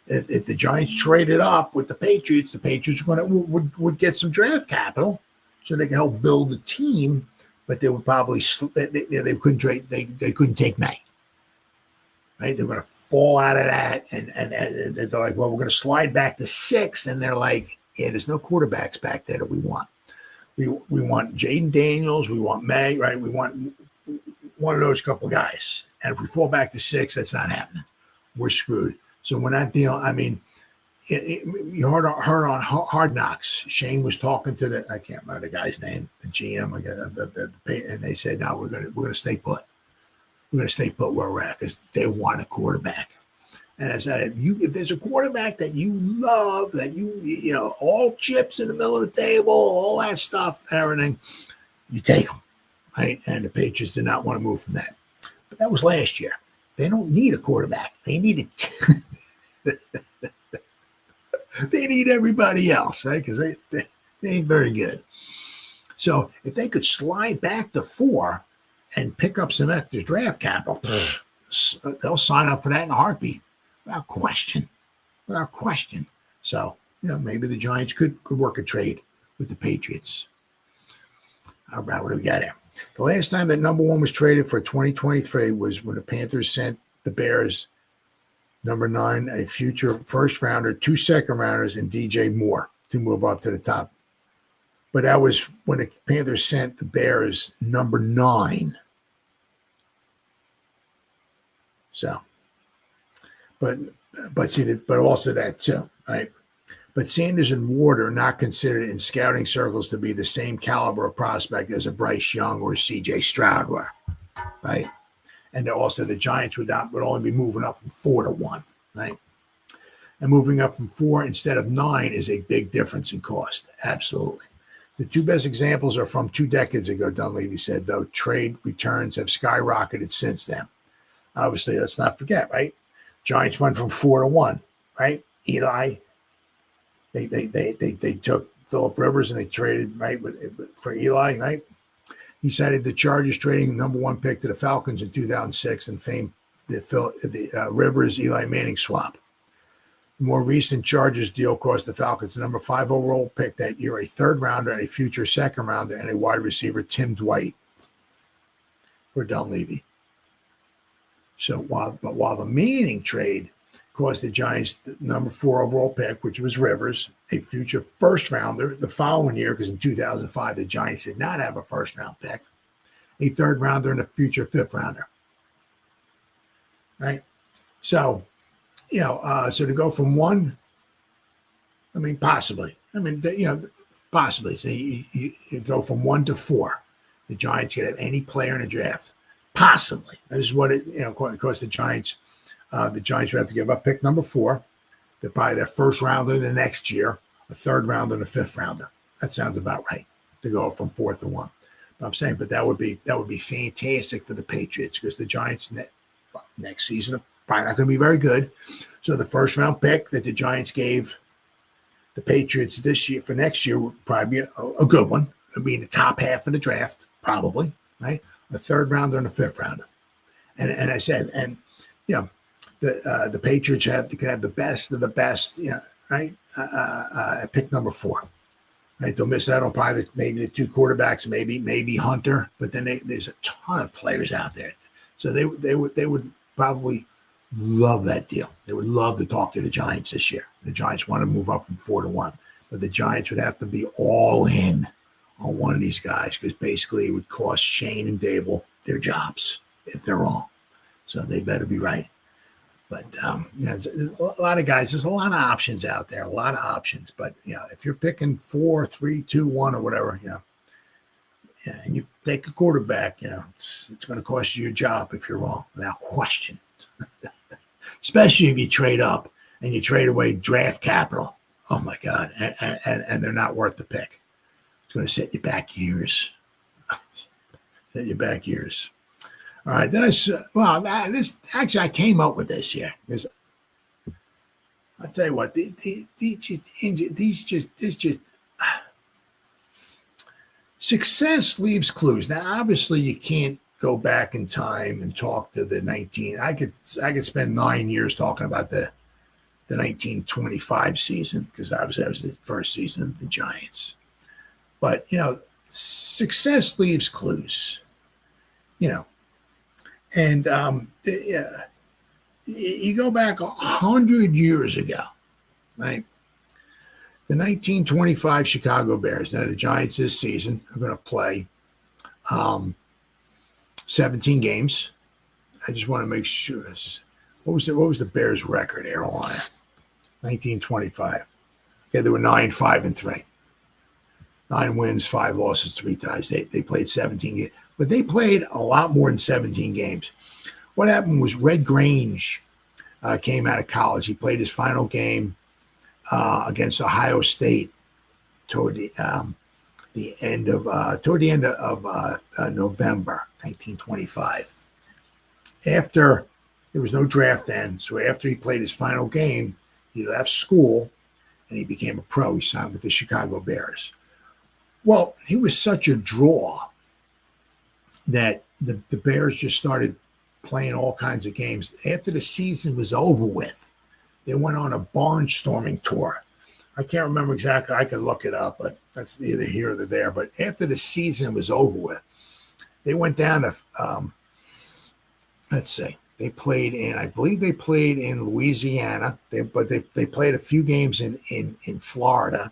If the Giants traded up with the Patriots would get some draft capital so they could help build a team, but they would probably they couldn't trade. They couldn't take May. Right? They're going to fall out of that, and they're like, well, we're going to slide back to 6, and they're like, yeah, there's no quarterbacks back there that we want. We want Jaden Daniels. We want May, right? We want one of those couple guys. And if we fall back to 6, that's not happening. We're screwed. So we're not dealing. you heard on Hard Knocks. Shane was talking to I can't remember the guy's name, the GM, and they said, "No, we're gonna stay put. We're gonna stay put where we're at because they want a quarterback." And I said, if there's a quarterback that you love, that you know, all chips in the middle of the table, all that stuff, everything, you take them, right? And the Patriots did not want to move from that. But that was last year. They don't need a quarterback. They need they need everybody else, right? Because they ain't very good. So if they could slide back to 4 and pick up some extra draft capital, they'll sign up for that in a heartbeat. Without question. So, you know, maybe the Giants could work a trade with the Patriots. All right, what do we got here? The last time that number 1 was traded for 2023 was when the Panthers sent the Bears number 9, a future first rounder, 2 second rounders, and DJ Moore to move up to the top. But that was when the Panthers sent the Bears number 9. So. But also that too, right? But Sanders and Ward are not considered in scouting circles to be the same caliber of prospect as a Bryce Young or C.J. Stroud were, right? And also the Giants would only be moving up from 4 to 1, right? And moving up from 4 instead of 9 is a big difference in cost. Absolutely. The 2 best examples are from 2 decades ago, Dunleavy said, though trade returns have skyrocketed since then. Obviously, let's not forget, right? Giants went from 4 to 1, right? Eli, they took Phillip Rivers and they traded for Eli, right? He cited the Chargers trading the number 1 pick to the Falcons in 2006 and famed the Rivers Eli Manning swap. The more recent Chargers deal cost the Falcons the number 5 overall pick that year, a 3rd rounder, a future 2nd rounder, and a wide receiver, Tim Dwight, for Dunleavy. So while the Manning trade cost the Giants the number 4 overall pick, which was Rivers, a future first rounder the following year, because in 2005 the Giants did not have a first round pick, a 3rd rounder, and a future 5th rounder. Right. So, you know, so to go from 1, I mean, possibly. I mean, possibly. So you go from 1 to 4. The Giants could have any player in a draft. Possibly. This is what of course, the Giants would have to give up pick number 4. They're probably their first rounder the next year, a 3rd rounder, and a 5th rounder. That sounds about right to go from 4 to 1. But I'm saying, that would be fantastic for the Patriots because the Giants next season are probably not going to be very good. So the first round pick that the Giants gave the Patriots this year for next year would probably be a good one. It'll be in the top half of the draft, probably, right? A 3rd rounder and a 5th rounder. And I said, and you know, the Patriots can have the best of the best, you know, right? At pick number 4. Right? They'll miss out on probably maybe the 2 quarterbacks, maybe Hunter, but then there's a ton of players out there. So they would probably love that deal. They would love to talk to the Giants this year. The Giants want to move up from 4 to 1. But the Giants would have to be all in on one of these guys because basically it would cost Shane and Dable their jobs if they're wrong. So they better be right. But you know, a lot of guys, there's a lot of options out there, a lot of options. But you know, if you're picking 4, 3, 2, 1, or whatever, you know, and you take a quarterback, you know, it's going to cost you your job if you're wrong, without question. Especially if you trade up and you trade away draft capital. Oh my God, and they're not worth the pick. It's going to set you back years. Set you back years. All right. Then I came up with this here because I'll tell you what, success leaves clues. Now, obviously, you can't go back in time and talk to the 19. I could spend 9 years talking about the 1925 season because obviously that was the first season of the Giants. But, you know, success leaves clues, you know. And you go back 100 years ago, right? The 1925 Chicago Bears. Now, the Giants this season are going to play 17 games. I just want to make sure. What was the Bears' record here on it? 1925. Okay, they were 9-5-3. 9 wins, 5 losses, 3 ties. They played 17 games, but they played a lot more than 17 games. What happened was Red Grange came out of college. He played his final game against Ohio State toward the end of November 1925. After there was no draft then, so after he played his final game, he left school and he became a pro. He signed with the Chicago Bears. Well, he was such a draw that the Bears just started playing all kinds of games. After the season was over with, they went on a barnstorming tour. I can't remember exactly. I could look it up, but that's neither here nor there. But after the season was over with, they went down to, let's see, they played in, I believe they played in Louisiana, but they played a few games in Florida.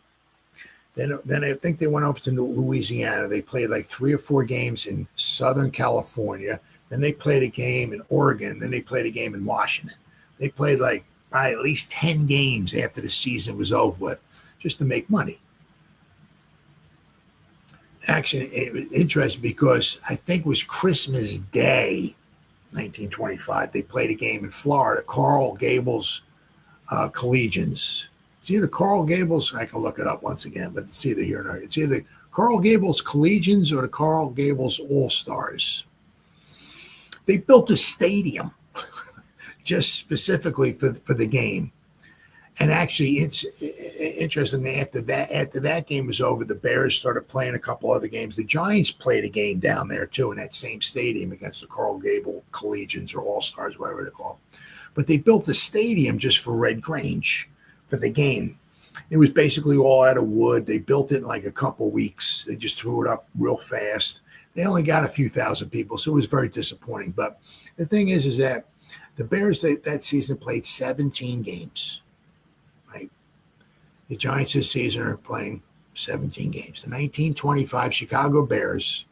Then I think they went over to Louisiana. They played like 3 or 4 games in Southern California. Then they played a game in Oregon. Then they played a game in Washington. They played like probably at least 10 games after the season was over with, just to make money. Actually, it was interesting because I think it was Christmas Day, 1925. They played a game in Florida, Coral Gables Collegians. It's either Coral Gables, I can look it up once again, but it's either here or there. It's either Coral Gables Collegians or the Coral Gables All-Stars. They built a stadium just specifically for the game. And actually, it's interesting. After that game was over, the Bears started playing a couple other games. The Giants played a game down there, too, in that same stadium against the Coral Gables Collegians or All-Stars, whatever they're called. But they built a stadium just for Red Grange for the game. It was basically all out of wood. They built it in like a couple weeks. They just threw it up real fast. They only got a few thousand people, so it was very disappointing. But the thing is that the Bears that season played 17 games. Right? The Giants this season are playing 17 games. The 1925 Chicago Bears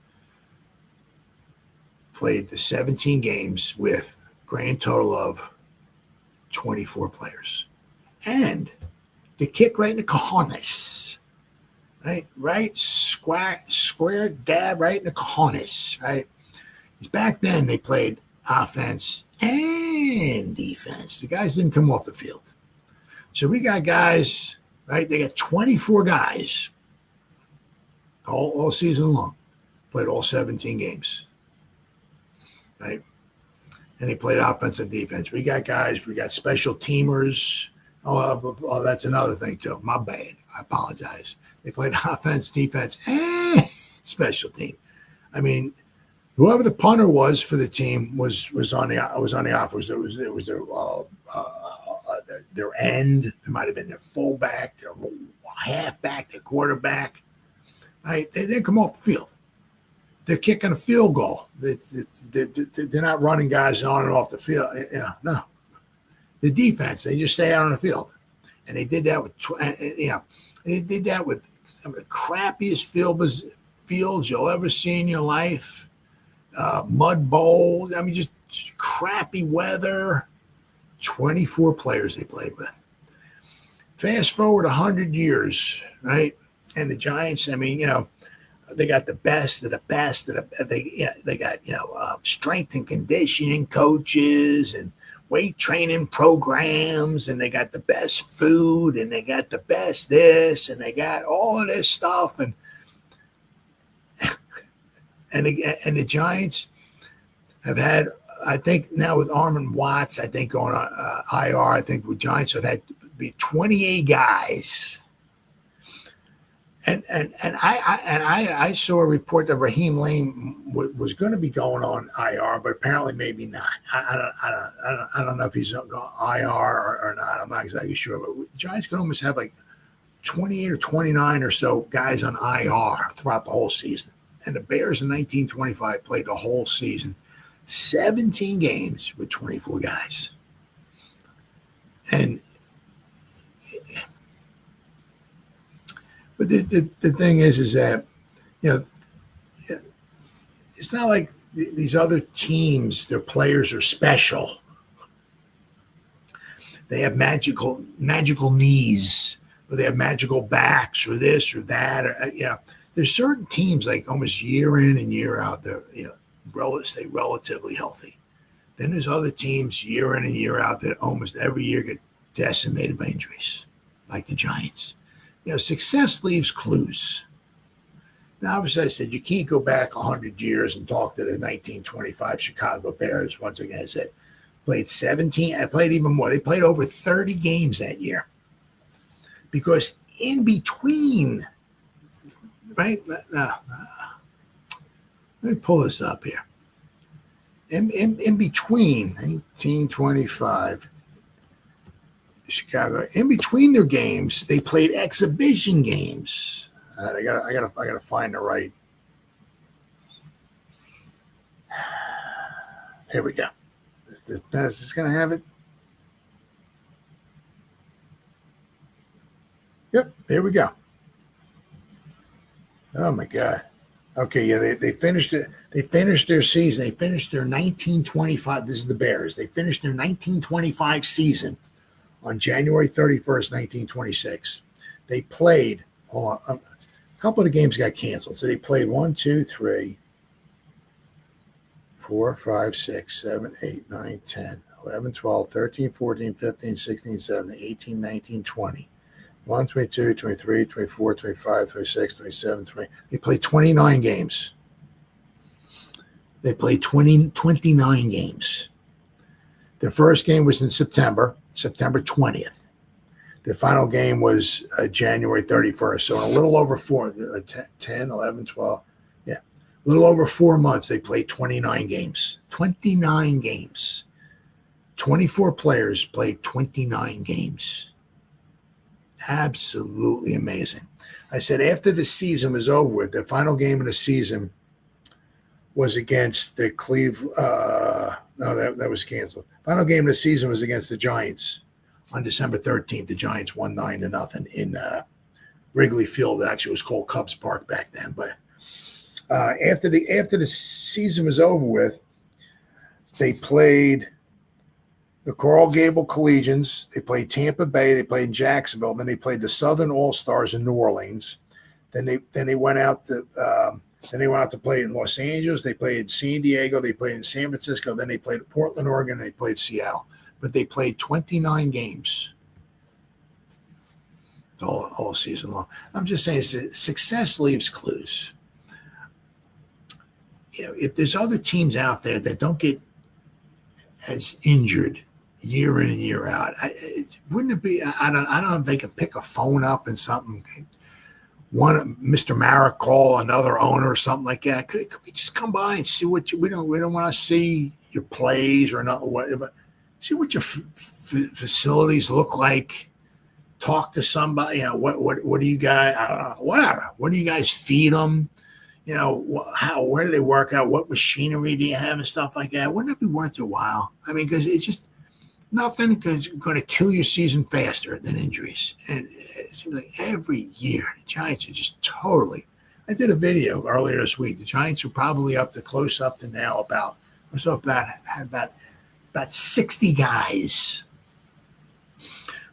played the 17 games with a grand total of 24 players. And the kick right in the cojones, right, square dab right in the cojones, right? Because back then they played offense and defense. The guys didn't come off the field. So we got guys, right? They got 24 guys all season long, played all 17 games, right? And they played offense and defense. We got guys, we got special teamers. Oh, that's another thing, too. My bad. I apologize. They played offense, defense, and special team. I mean, whoever the punter was for the team was on the offense. It was their end. It might have been their fullback, their halfback, their quarterback. Right? They didn't come off the field. They're kicking a field goal. They're not running guys on and off the field. Yeah, no. The defense, they just stay out on the field. And they did that with, they did that with some of the crappiest fields you'll ever see in your life. Mud bowl. I mean, just crappy weather. 24 players they played with. Fast forward 100 years, right? And the Giants, I mean, they got the best of the best. They got, strength and conditioning coaches and weight training programs, and they got the best food, and they got the best this, and they got all of this stuff, and the Giants have had, I think now with Armand Watts, I think going on IR, I think with Giants have had to be 28 guys. And I saw a report that Raheem Lane was going to be going on IR, but apparently maybe not. I don't know if he's on IR or not. I'm not exactly sure. But the Giants could almost have like 28 or 29 or so guys on IR throughout the whole season. And the Bears in 1925 played the whole season, 17 games with 24 guys. But the thing is that, it's not like these other teams, their players are special. They have magical knees, or they have magical backs, or this or that. Or, there's certain teams like almost year in and year out that stay relatively healthy. Then there's other teams year in and year out that almost every year get decimated by injuries, like the Giants. Success leaves clues. Now, obviously, I said you can't go back 100 years and talk to the 1925 Chicago Bears. Once again, I said played 17. I played even more. They played over 30 games that year because in between, right? Let me pull this up here. In between 1925 Chicago, in between their games, they played exhibition games. I gotta find the right. Here we go. Is this gonna have it? Yep, here we go. Oh my God. Okay, yeah, they finished it. They finished their season. They finished their 1925. This is the Bears. They finished their 1925 season on January 31st, 1926. They played. Hold on. A couple of the games got canceled. So they played 1, 2, 3, 4, 5, 6, 7, 8, 9, 10, 11, 12, 13, 14, 15, 16, 17, 18, 19, 20. 1, 22, 23, 24, 25, 26, 27, 20. They played 29 games. They played 29 games. Their first game was in September 20th. The final game was January 31st. So in a little over 10, 11, 12. Yeah. A little over 4 months, they played 29 games. 29 games. 24 players played 29 games. Absolutely amazing. I said after the season was over with, the final game of the season was against the Cleveland. No, that was canceled. Final game of the season was against the Giants on December 13th. The Giants won 9-0 in Wrigley Field. Actually, it was called Cubs Park back then. But after the season was over with, they played the Coral Gable Collegians. They played Tampa Bay. They played Jacksonville. Then they played the Southern All-Stars in New Orleans. Then they went out to play in Los Angeles. They played in San Diego. They played in San Francisco. Then they played Portland, Oregon. And they played Seattle. But they played 29 games all season long. I'm just saying, success leaves clues. If there's other teams out there that don't get as injured year in and year out, wouldn't it be? I don't know if they could pick a phone up and something. Mr. Marek call another owner or something like that. Could we just come by and see what we don't want to see your plays or not whatever. See what your facilities look like. Talk to somebody. What do you guys? I don't know. Whatever. What do you guys feed them? Where do they work out? What machinery do you have and stuff like that? Wouldn't it be worth your while? I mean, because it's just nothing is going to kill your season faster than injuries. And it seems like every year the Giants are just totally. I did a video earlier this week. The Giants are probably close up to now about 60 guys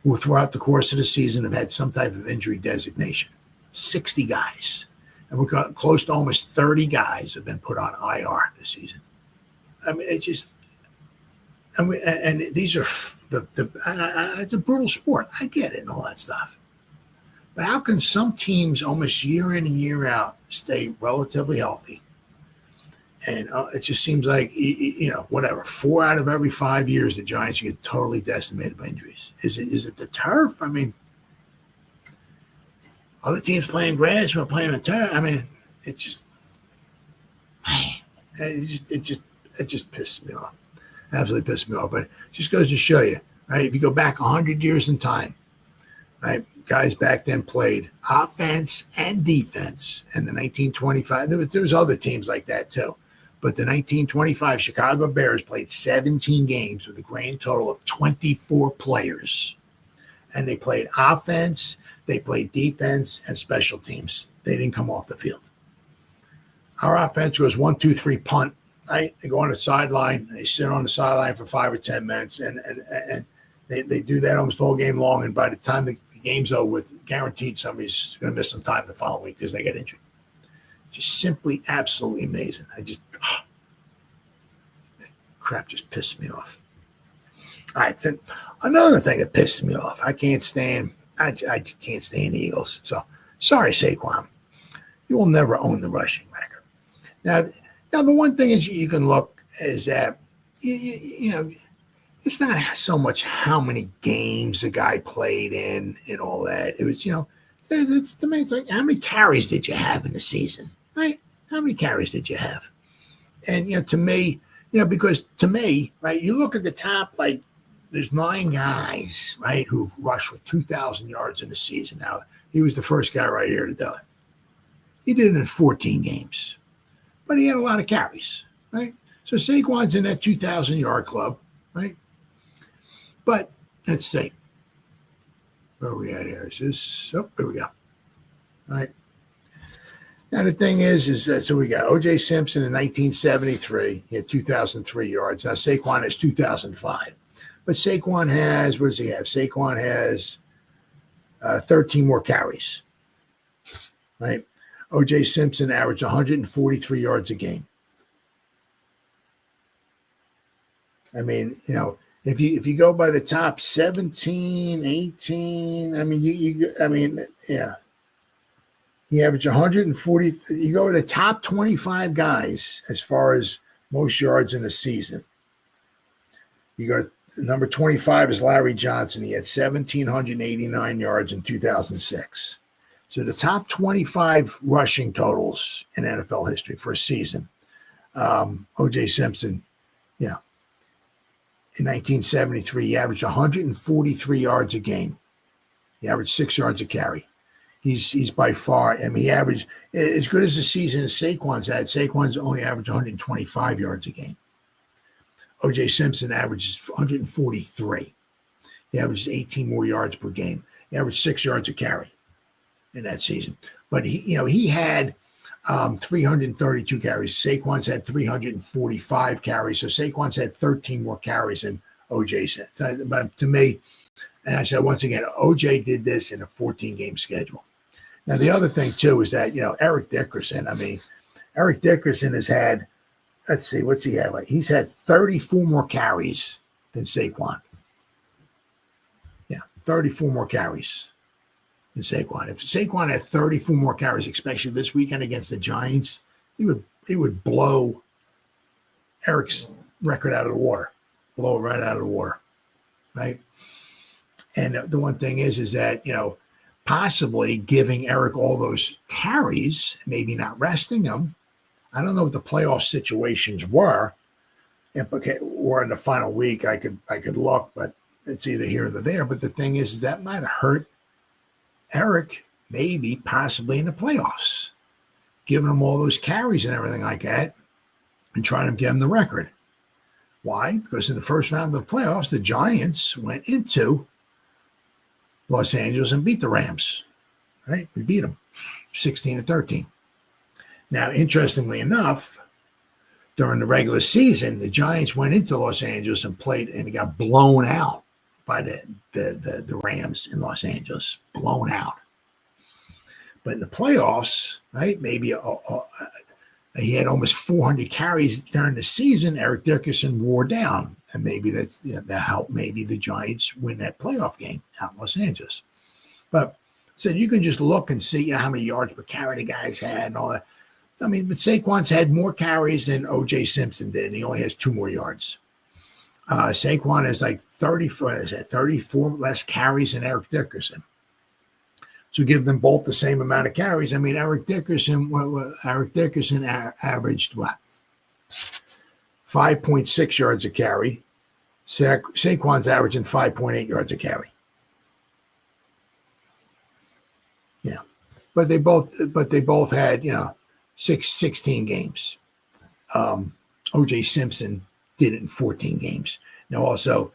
who throughout the course of the season have had some type of injury designation. 60 guys. And we're close to almost 30 guys have been put on IR this season. I mean, it's just, and these are it's a brutal sport. I get it and all that stuff. But how can some teams almost year in and year out stay relatively healthy? And it just seems like, 4 out of every 5 years, the Giants get totally decimated by injuries. Is it the turf? I mean, other teams playing grass, we're playing on turf. I mean, it just pisses me off. Absolutely pisses me off. But it just goes to show you, right? If you go back 100 years in time, right? Guys back then played offense and defense. And the 1925, there was other teams like that too. But the 1925 Chicago Bears played 17 games with a grand total of 24 players. And they played offense, they played defense, and special teams. They didn't come off the field. Our offense goes 1, 2, 3 punt, right? They go on the sideline, they sit on the sideline for 5 or 10 minutes, and They do that almost all game long, and by the time the game's over, guaranteed somebody's going to miss some time the following week because they get injured. Just simply absolutely amazing. That crap just pissed me off. All right, so another thing that pisses me off. I can't stand the Eagles. So sorry, Saquon. You will never own the rushing record. Now the one thing is you can look is that you know, it's not so much how many games the guy played in and all that. It was, it's to me, it's like, how many carries did you have in the season, right? How many carries did you have? And, to me, because to me, right, you look at the top, like there's 9 guys, right, who've rushed for 2,000 yards in the season. Now, he was the first guy right here to do it. He did it in 14 games, but he had a lot of carries, right? So Saquon's in that 2,000-yard club, right? But let's see. Where are we at here? Is this? Oh, here we go. All right. Now, the thing is that, so we got O.J. Simpson in 1973. He had 2,003 yards. Now, Saquon has 2,005. But Saquon has, what does he have? Saquon has 13 more carries, right? O.J. Simpson averaged 143 yards a game. I mean, if you go by the top 17, 18, I mean, yeah. He averaged 140. You go to the top 25 guys as far as most yards in a season. You go to number 25 is Larry Johnson. He had 1,789 yards in 2006. So the top 25 rushing totals in NFL history for a season. O.J. Simpson, in 1973, he averaged 143 yards a game. He averaged 6 yards a carry. He's by far, he averaged as good as the season as Saquon's had. Saquon's only averaged 125 yards a game. O.J. Simpson averages 143. He averages 18 more yards per game. He averaged 6 yards a carry in that season. But he had 332 carries. Saquon's had 345 carries. So Saquon's had 13 more carries than O.J. Simpson. But to me, and I said once again, O.J. did this in a 14-game schedule. Now, the other thing, too, is that, Eric Dickerson, Eric Dickerson has had, let's see, what's he had? He's had 34 more carries than Saquon. Yeah, 34 more carries than Saquon. If Saquon had 34 more carries, especially this weekend against the Giants, he would blow Eric's record out of the water, blow it right out of the water, right? And the one thing is that, possibly giving Eric all those carries, maybe not resting him. I don't know what the playoff situations were. Or in the final week, I could look, but it's either here or there. But the thing is that might have hurt Eric, maybe, possibly in the playoffs, giving him all those carries and everything like that, and trying to get him the record. Why? Because in the first round of the playoffs, the Giants went into Los Angeles and beat the Rams, right? We beat them 16-13. Now, interestingly enough, during the regular season, the Giants went into Los Angeles and played, and got blown out by the Rams in Los Angeles, blown out. But in the playoffs, right, maybe he had almost 400 carries during the season. Eric Dickerson wore down. And maybe that helped maybe the Giants win that playoff game out in Los Angeles. But you can just look and see how many yards per carry the guys had and all that. But Saquon's had more carries than O.J. Simpson did, and he only has 2 more yards. Saquon has like 34 less carries than Eric Dickerson. So give them both the same amount of carries. Eric Dickerson averaged what? 5.6 yards a carry. Saquon's averaging 5.8 yards a carry. Yeah. But they both had, 16 games. O.J. Simpson did it in 14 games. Now also,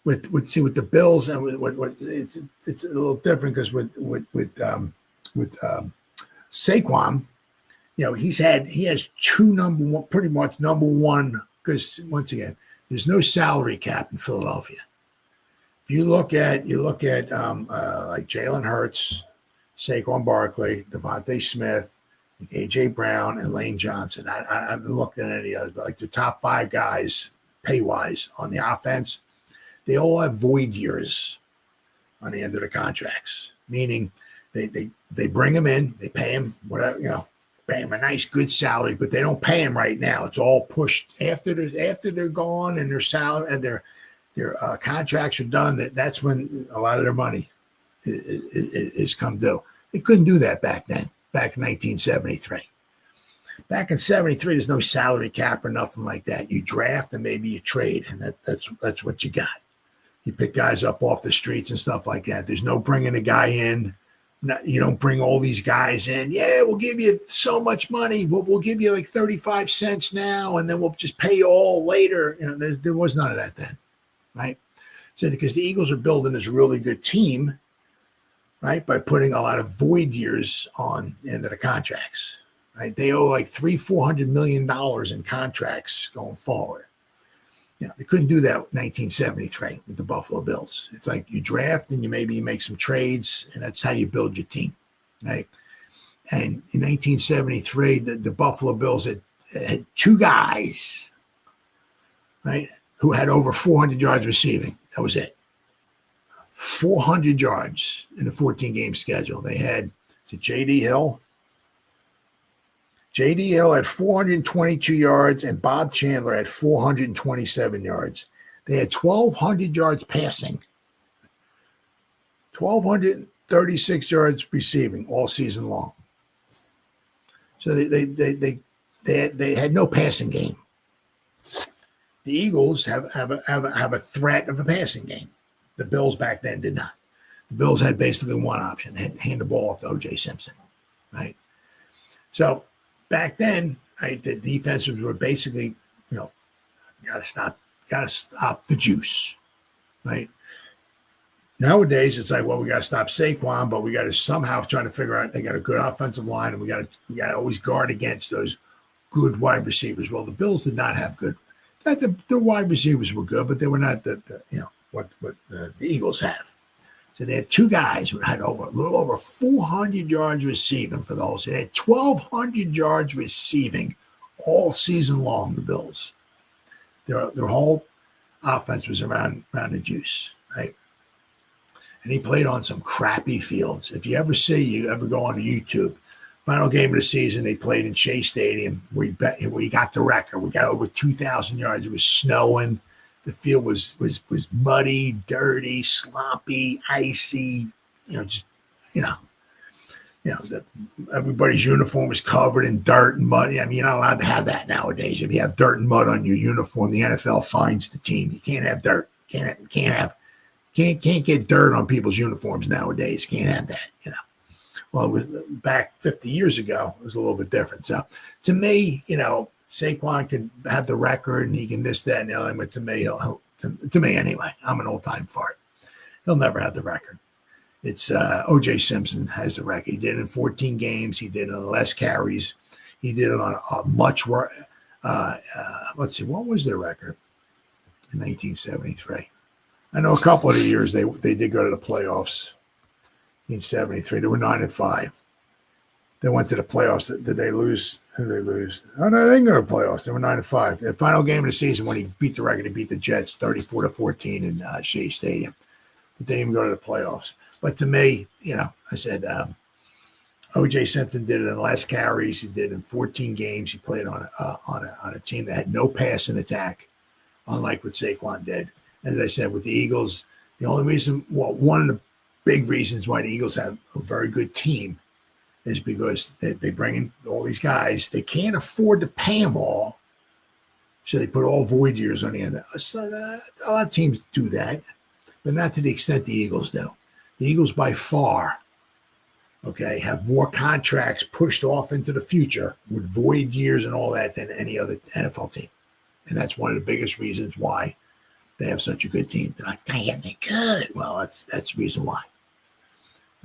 with the Bills, and with it's a little different because with Saquon, he has 2 pretty much number one, because once again, there's no salary cap in Philadelphia. you look at like Jalen Hurts, Saquon Barkley, Devontae Smith, A.J. Brown, and Lane Johnson. I haven't looked at any others, but like the top 5 guys, pay-wise, on the offense, they all have void years on the end of the contracts, meaning they bring them in, they pay them whatever, pay them a nice good salary, but they don't pay them right now. It's all pushed after they're gone and their salary and their contracts are done. That's when a lot of their money is come due. They couldn't do that back then. Back in 1973. Back in 73, there's no salary cap or nothing like that. You draft and maybe you trade, and that's what you got. You pick guys up off the streets and stuff like that. There's no bringing a guy in. You don't bring all these guys in. Yeah, we'll give you so much money. We'll give you like 35 cents now, and then we'll just pay you all later. There was none of that then, right? So because the Eagles are building this really good team, right, by putting a lot of void years on the end of the contracts, right? They owe like $400 million in contracts going forward. They couldn't do that in 1973 with the Buffalo Bills. It's like you draft and you make some trades, and that's how you build your team, right? And in 1973, the Buffalo Bills had 2 guys, right, who had over 400 yards receiving. That was it. 400 yards in the 14-game schedule. They had J.D. Hill. J.D. Hill had 422 yards, and Bob Chandler had 427 yards. They had 1,200 yards passing, 1,236 yards receiving all season long. So they had no passing game. The Eagles have a threat of a passing game. The Bills back then did not. The Bills had basically one option: hand the ball off to O.J. Simpson, right? So back then, right, the defenses were basically, gotta stop the juice, right? Nowadays, it's like, well, we gotta stop Saquon, but we gotta somehow try to figure out they got a good offensive line, and we gotta always guard against those good wide receivers. Well, the Bills did not have good. The wide receivers were good, but they were not what the Eagles have. So they had 2 guys who had a little over 400 yards receiving for the whole season. They had 1,200 yards receiving all season long, the Bills. Their whole offense was around the juice, right? And he played on some crappy fields. If you ever go on YouTube, final game of the season, they played in Shea Stadium where he got the record. We got over 2,000 yards. It was snowing. The field was muddy, dirty, sloppy, icy. Everybody's uniform was covered in dirt and mud. I mean, you're not allowed to have that nowadays. If you have dirt and mud on your uniform, the NFL fines the team. You can't have dirt. Can't get dirt on people's uniforms nowadays. Can't have that. Well, it was back 50 years ago. It was a little bit different. So, to me, Saquon can have the record and he can this, that, and the other. But to me anyway, I'm an old-time fart. He'll never have the record. It's O.J. Simpson has the record. He did it in 14 games. He did it on less carries. He did it on a much worse. Let's see, what was their record in 1973? I know a couple of the years they did go to the playoffs. In 73, they were 9-5. They went to the playoffs. Did they lose? Who did they lose? Oh no, they didn't go to the playoffs. They were 9-5. The final game of the season when he beat the record, he beat the Jets 34-14 in Shea Stadium. But they didn't even go to the playoffs. But to me, I said O.J. Simpson did it in less carries. He did it in 14 games. He played on a team that had no passing attack, unlike what Saquon did. As I said, with the Eagles, the only reason, one of the big reasons why the Eagles have a very good team is because they bring in all these guys. They can't afford to pay them all, so they put all void years on the end. So a lot of teams do that, but not to the extent the Eagles do. The Eagles, by far, have more contracts pushed off into the future with void years and all that than any other NFL team. And that's one of the biggest reasons why they have such a good team. They're like, damn, they're good. Well, that's the reason why.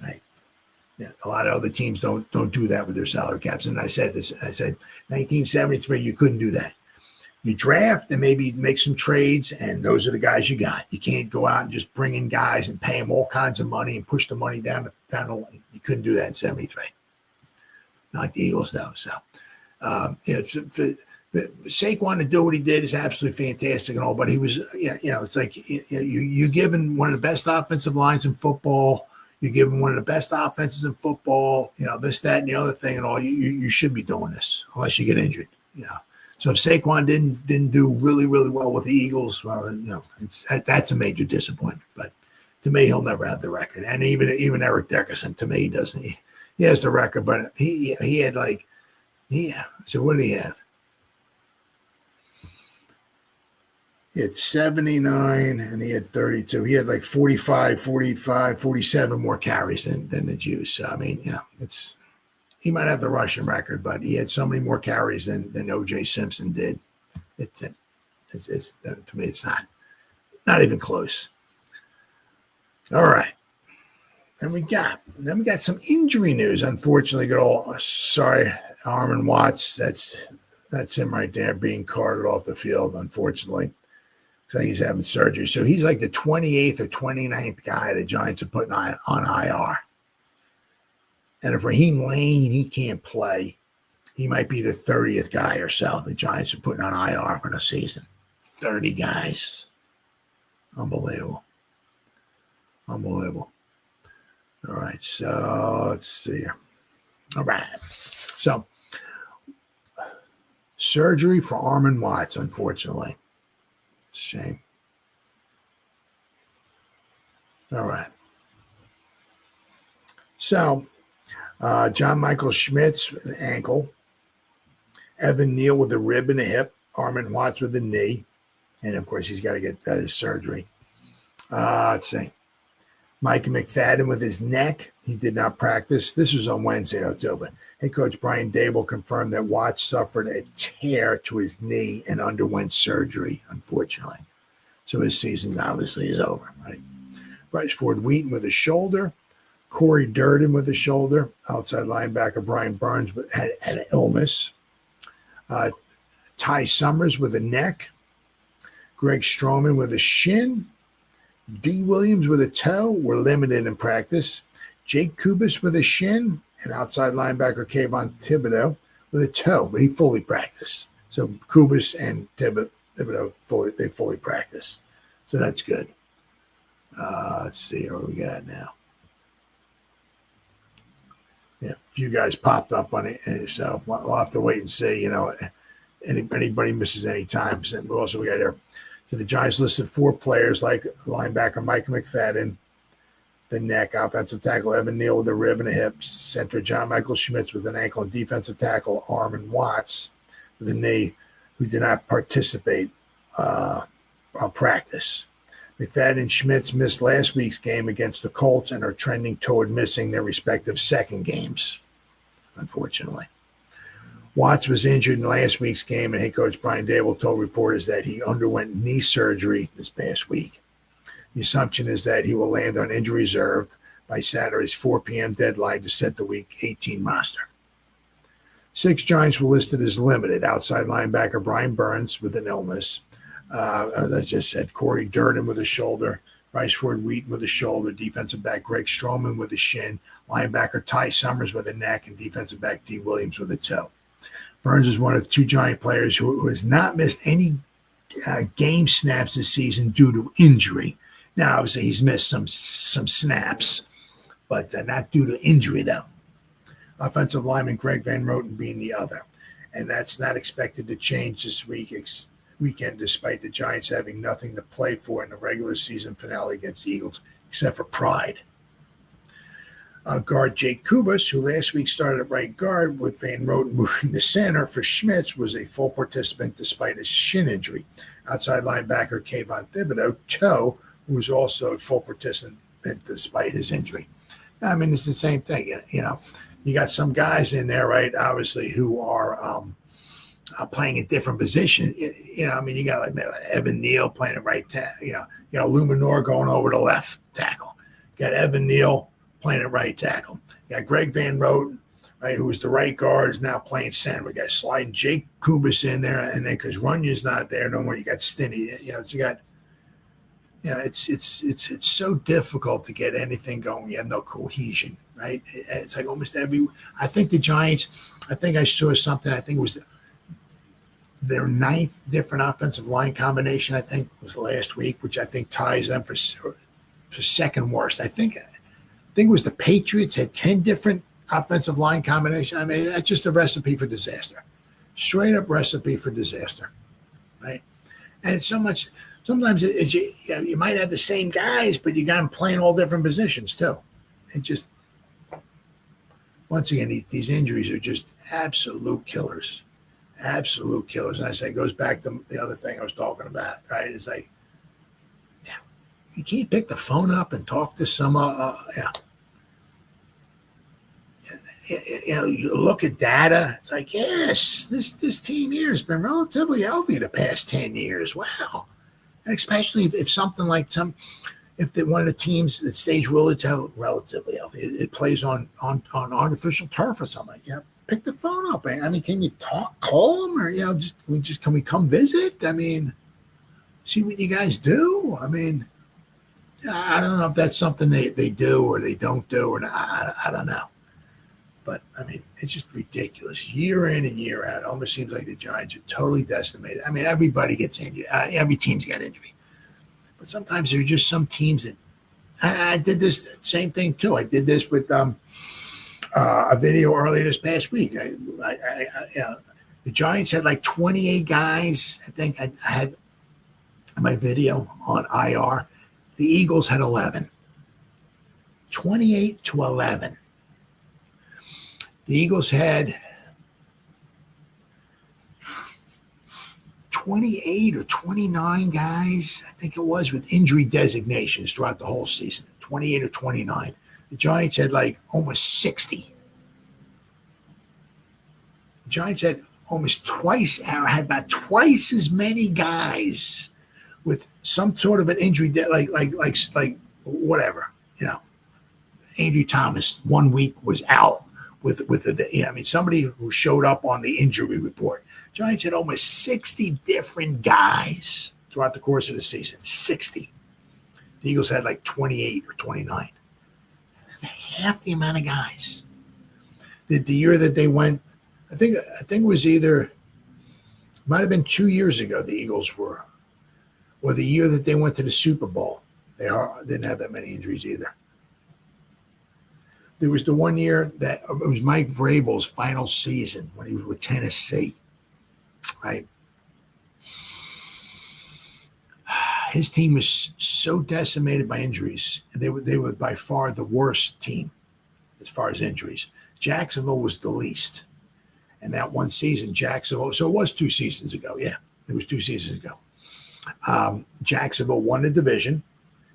Right. Yeah. A lot of other teams don't do that with their salary caps. And I said 1973, you couldn't do that. You draft and maybe make some trades, and those are the guys you got. You can't go out and just bring in guys and pay them all kinds of money and push the money down the line. You couldn't do that in 73. Not like the Eagles, though. So, Saquon to do what he did is absolutely fantastic and all, but he was, it's like you're giving one of the best offensive lines in football. You're giving one of the best offenses in football, this, that, and the other thing and all. You should be doing this unless you get injured, So if Saquon didn't do really, really well with the Eagles, well, that's a major disappointment. But to me, he'll never have the record. And even Eric Dickerson, to me, he doesn't. He has the record, but he had so what did he have? He had 79 and he had 32. He had like 45, 47 more carries than the Jews. So, I mean, he might have the rushing record, but he had so many more carries than O.J. Simpson did. It's to me, it's not even close. All right. Then we got some injury news. Unfortunately, Armon Watts. That's him right there being carted off the field. Unfortunately, so he's having surgery. So he's like the 28th or 29th guy the Giants are putting on IR. And if Raheem Lane, he can't play, he might be the 30th guy or so the Giants are putting on IR for the season. 30 guys. Unbelievable. All right, so let's see here. All right. So surgery for Armon Watts, unfortunately. Shame. All right. So John Michael Schmitz with an ankle, Evan Neal with a rib and a hip, Armon Watts with a knee, and of course he's got to get his surgery. Let's see. Mike McFadden with his neck. He did not practice. This was on Wednesday, October. Head coach Brian Dable confirmed that Watts suffered a tear to his knee and underwent surgery, unfortunately. So his season obviously is over, right? Bryce Ford Wheaton with a shoulder. Corey Durden with a shoulder. Outside linebacker Brian Burns had an illness. Ty Summers with a neck. Greg Stroman with a shin. D. Williams with a toe were limited in practice. Jake Kubis with a shin, and outside linebacker Kayvon Thibodeau with a toe, but he fully practiced. So Kubis and Thibodeau fully practice. So that's good. Let's see what we got now. Yeah, a few guys popped up on it, so we'll have to wait and see. Anybody misses any time. And also we got here. So the Giants listed 4 players like linebacker Mike McFadden, the neck, offensive tackle Evan Neal with a rib and a hip, center John Michael Schmitz with an ankle, and defensive tackle Armon Watts with a knee, who did not participate on practice. McFadden and Schmitz missed last week's game against the Colts and are trending toward missing their respective second games, unfortunately. Watts was injured in last week's game, and head coach Brian Dable told reporters that he underwent knee surgery this past week. The assumption is that he will land on injury reserve by Saturday's 4 p.m. deadline to set the Week 18 roster. 6 Giants were listed as limited. Outside linebacker Brian Burns with an illness. As I just said, Corey Durden with a shoulder. Bryce Ford Wheaton with a shoulder. Defensive back Greg Stroman with a shin. Linebacker Ty Summers with a neck. And defensive back D. Williams with a toe. Burns is one of the 2 Giant players who has not missed any game snaps this season due to injury. Now, obviously, he's missed some snaps, but not due to injury, though. Offensive lineman Greg Van Roten being the other. And that's not expected to change this weekend, despite the Giants having nothing to play for in the regular season finale against the Eagles, except for pride. Guard Jake Kubis, who last week started at right guard with Van Roten moving to center for Schmitz, was a full participant despite his shin injury. Outside linebacker Kayvon Thibodeau, toe, who was also a full participant despite his injury. I mean, it's the same thing. You got some guys in there, right, obviously, who are playing a different position. You got like Evan Neal playing at right tackle. You got Luminor going over to left tackle. You got Evan Neal playing at right tackle. You got Greg Van Roten right? Who was the right guard is now playing center. We got sliding Jake Kubas in there, and then because Runya's not there no more, you got Stinney. It's so difficult to get anything going. You have no cohesion, right? It's like almost I think the Giants. I think I saw something. I think it was their 9th different offensive line combination. I think was last week, which I think ties them for second worst. I think it was the Patriots had 10 different offensive line combinations. I mean, that's just a recipe for disaster. Straight up recipe for disaster, right? And it's so much. Sometimes you might have the same guys, but you got them playing all different positions too. It just, once again, these injuries are just absolute killers. Absolute killers. And I say it goes back to the other thing I was talking about, right? It's like, you can't pick the phone up and talk to some, you look at data. It's like, yes, this team here has been relatively healthy the past 10 years. Wow. And especially if something like one of the teams that stays relatively healthy, it plays on artificial turf or something. Pick the phone up. I mean, can you call them, or can we come visit? I mean, see what you guys do. I mean, I don't know if that's something they do or they don't do, or I don't know. But I mean, it's just ridiculous. Year in and year out, it almost seems like the Giants are totally decimated. I mean, everybody gets injured. Every team's got injury. But sometimes there are just some teams that I did this same thing too. I did this with a video earlier this past week. The Giants had like 28 guys. I think I had my video on IR. The Eagles had 11. 28 to 11. The Eagles had 28 or 29 guys, I think it was, with injury designations throughout the whole season. 28 or 29. The Giants had like almost 60. The Giants had had about twice as many guys with some sort of an injury, like whatever, Andrew Thomas 1 week was out. Somebody who showed up on the injury report. Giants had almost 60 different guys throughout the course of the season. 60. The Eagles had like 28 or 29. Half the amount of guys. The year that they went, I think it was might have been 2 years ago the Eagles were, or the year that they went to the Super Bowl. They didn't have that many injuries either. There was the 1 year that it was Mike Vrabel's final season when he was with Tennessee, right? His team was so decimated by injuries, and they were by far the worst team as far as injuries. Jacksonville was the least. And that one season, Jacksonville, so it was 2 seasons ago. Yeah, it was 2 seasons ago. Jacksonville won the division.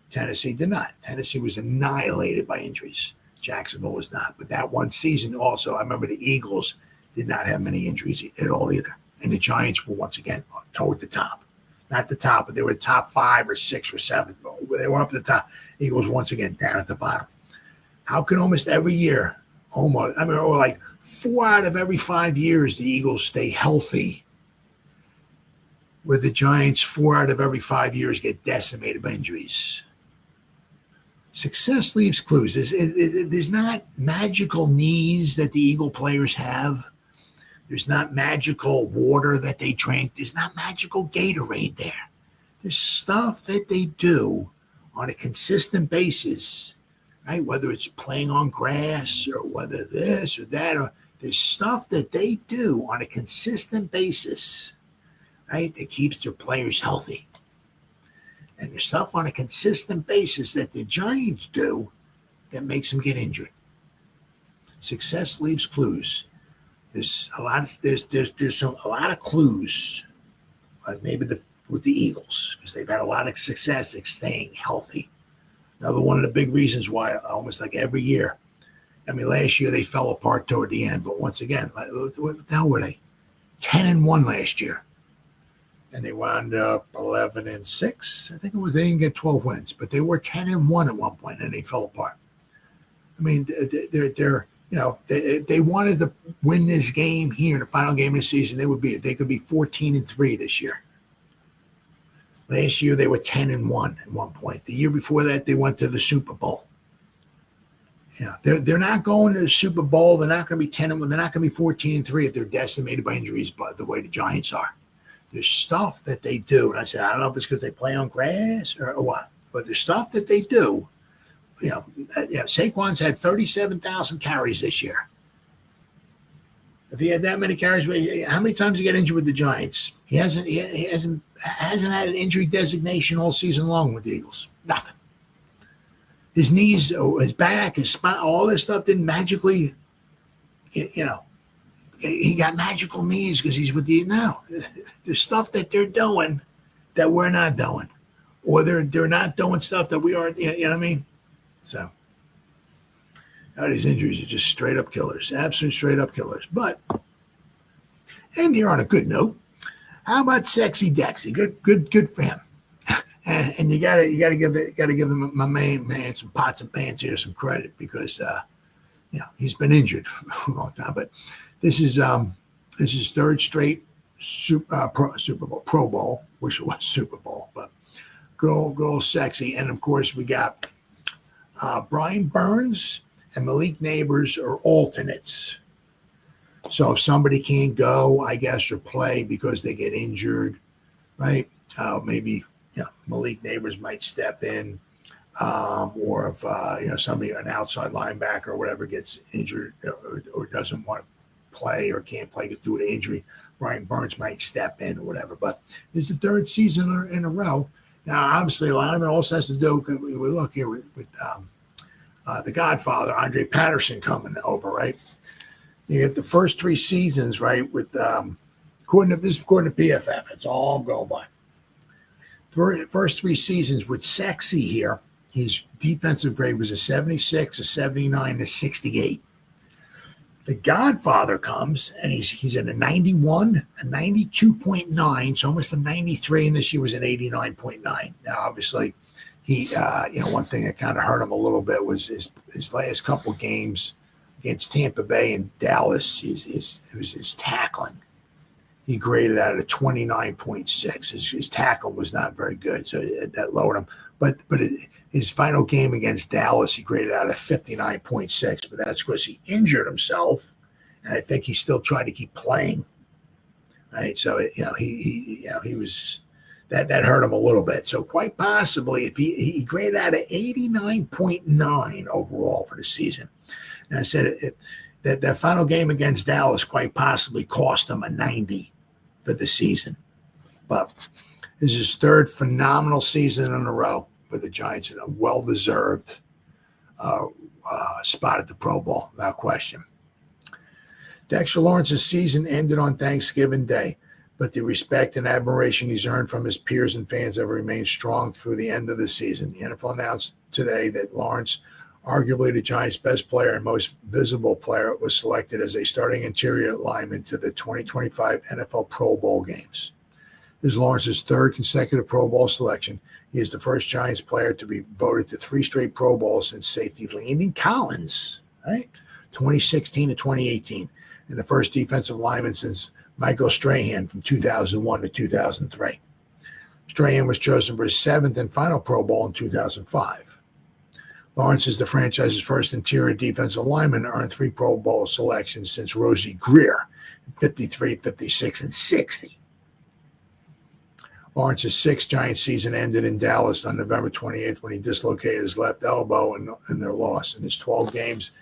Tennessee did not. Tennessee was annihilated by injuries. Jacksonville was not. But that one season also, I remember the Eagles did not have many injuries at all either. And the Giants were once again toward the top. Not the top, but they were top 5 or 6 or 7. They were up at the top. Eagles once again down at the bottom. How can almost every year, or like 4 out of every 5 years, the Eagles stay healthy, where the Giants 4 out of every 5 years get decimated by injuries? Success leaves clues. There's not magical knees that the Eagle players have. There's not magical water that they drink. There's not magical Gatorade there. There's stuff that they do on a consistent basis, right? Whether it's playing on grass or whether this or that, or there's stuff that they do on a consistent basis, right, that keeps their players healthy. And there's stuff on a consistent basis that the Giants do that makes them get injured. Success leaves clues. There's a lot of clues, like maybe with the Eagles, because they've had a lot of success at staying healthy. Another one of the big reasons why, almost like every year. I mean, last year they fell apart toward the end, but once again, what the hell were they? 10-1 last year. And they wound up 11-6. I think it was, they didn't get 12 wins, but they were 10-1 at one point, and they fell apart. I mean, if they wanted to win this game here in the final game of the season, they could be 14-3 this year. Last year they were 10-1 at one point. The year before that they went to the Super Bowl. They're not going to the Super Bowl. They're not going to be 10-1. They're not going to be 14-3 if they're decimated by injuries, by the way the Giants are. There's stuff that they do, and I said I don't know if it's because they play on grass or what, but the stuff that they do. Saquon's had 37,000 carries this year. If he had that many carries, how many times did he get injured with the Giants? He hasn't had an injury designation all season long with the Eagles. Nothing. His knees, his back, his spine, all this stuff didn't magically, he got magical knees because he's with the the stuff that they're doing that we're not doing, or they're not doing stuff that we aren't. You know what I mean? So, these injuries are just straight up killers, absolute straight up killers. But, and here on a good note, how about Sexy Dexy? Good for him. And you gotta give him, my main man, some pots and pans here, some credit, because he's been injured for a long time. But this is his third straight Pro Bowl. Wish it was Super Bowl, but girl Sexy. And of course we got Brian Burns and Malik Neighbors are alternates. So if somebody can't go, I guess, or play because they get injured, right? Maybe Malik Neighbors might step in, or if somebody, an outside linebacker or whatever, gets injured or doesn't want to play or can't play due to injury, Brian Burns might step in or whatever. But this is the third season in a row. Now, obviously, a lot of it also has to do. We look here with the Godfather, Andre Patterson, coming over, right? You get the first three seasons, right, with according to PFF, it's all I'm going by. First three seasons with Sexy here, his defensive grade was a 76, a 79, a 68. The Godfather comes, and he's at a 91, a 92.9, so almost a 93, and this year was an 89.9. Now, obviously, he, one thing that kind of hurt him a little bit was his last couple games against Tampa Bay and Dallas. It was his tackling. He graded out at a 29.6. His tackle was not very good, so that lowered him. But his final game against Dallas, he graded out at 59.6. But that's because he injured himself, and I think he still tried to keep playing. Right, so he was that hurt him a little bit. So quite possibly, if he graded out at 89.9 overall for the season. And I said that final game against Dallas quite possibly cost him a 90 for the season. But this is his third phenomenal season in a row for the Giants, and a well-deserved spot at the Pro Bowl, without question. Dexter Lawrence's season ended on Thanksgiving Day, but the respect and admiration he's earned from his peers and fans have remained strong through the end of the season. The NFL announced today that Lawrence, arguably the Giants' best player and most visible player, was selected as a starting interior lineman to the 2025 NFL Pro Bowl games. This is Lawrence's third consecutive Pro Bowl selection. He is the first Giants player to be voted to 3 straight Pro Bowls since safety Landon Collins, right, 2016 to 2018, and the first defensive lineman since Michael Strahan from 2001 to 2003. Strahan was chosen for his 7th and final Pro Bowl in 2005. Lawrence is the franchise's first interior defensive lineman to earn 3 Pro Bowl selections since Rosie Greer in 53, 56, and 60. Lawrence's 6th Giants season ended in Dallas on November 28th when he dislocated his left elbow in their loss. In his 12 games,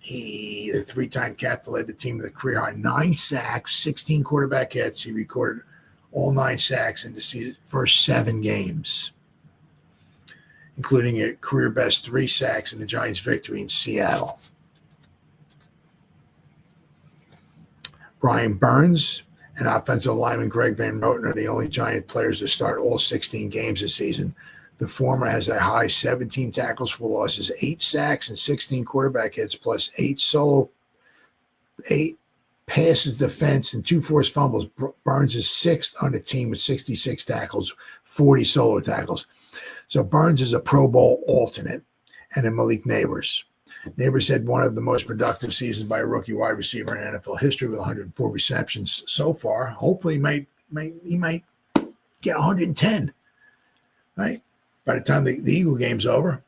he, the 3-time captain, led the team with a career high 9 sacks, 16 quarterback hits. He recorded all 9 sacks in the season's first 7 games, including a career best 3 sacks in the Giants' victory in Seattle. Brian Burns and offensive lineman Greg Van Roten are the only Giant players to start all 16 games this season. The former has a high 17 tackles for losses, 8 sacks, and 16 quarterback hits, plus 8 passes defense and 2 forced fumbles. Burns is 6th on the team with 66 tackles, 40 solo tackles. So Burns is a Pro Bowl alternate, and then Malik Neighbors. Neighbors had one of the most productive seasons by a rookie wide receiver in NFL history with 104 receptions so far. Hopefully, he might get 110. Right? By the time the Eagle game's over,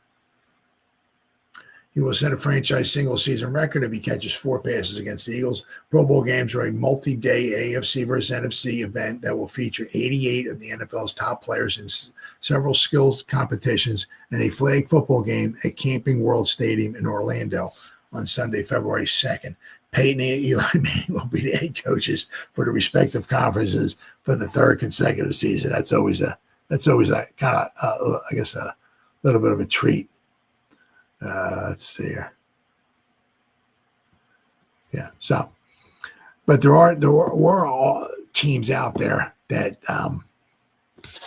he will set a franchise single-season record if he catches 4 passes against the Eagles. Pro Bowl games are a multi-day AFC versus NFC event that will feature 88 of the NFL's top players in several skills competitions and a flag football game at Camping World Stadium in Orlando on Sunday, February 2nd. Peyton and Eli Manning will be the head coaches for the respective conferences for the 3rd consecutive season. That's always a kind of, I guess, a little bit of a treat. Let's see here. Yeah. So, but there were all teams out there that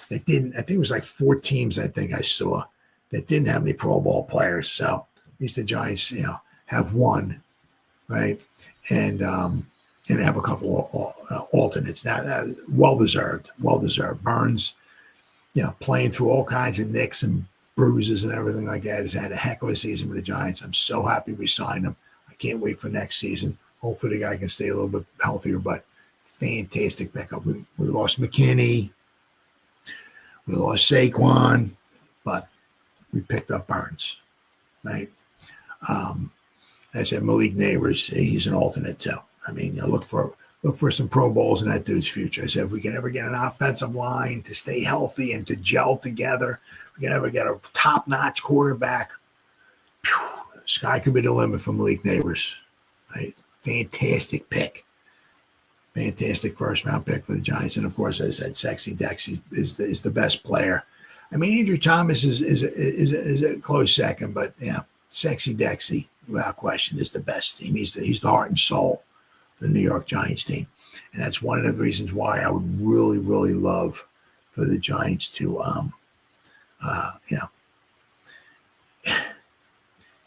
didn't. I think it was like 4 teams. I think I saw that didn't have any Pro Bowl players. So at least the Giants, have one, right, and have a couple of alternates. Now, well deserved. Burns, playing through all kinds of nicks and bruises and everything like that, has had a heck of a season with the Giants. I'm so happy we signed him. I can't wait for next season. Hopefully the guy can stay a little bit healthier, but fantastic pickup. We lost McKinney. We lost Saquon, but we picked up Burns, right? I said Malik Neighbors, he's an alternate too. I mean, look for some Pro Bowls in that dude's future. I said, if we can ever get an offensive line to stay healthy and to gel together, we can ever get a top-notch quarterback, the sky could be the limit for Malik Neighbors. Right? Fantastic pick. Fantastic first-round pick for the Giants. And, of course, as I said, Sexy Dexy is the best player. I mean, Andrew Thomas is a close second, but, Sexy Dexy, without question, is the best team. He's the heart and soul the New York Giants team. And that's one of the reasons why I would really, really love for the Giants to,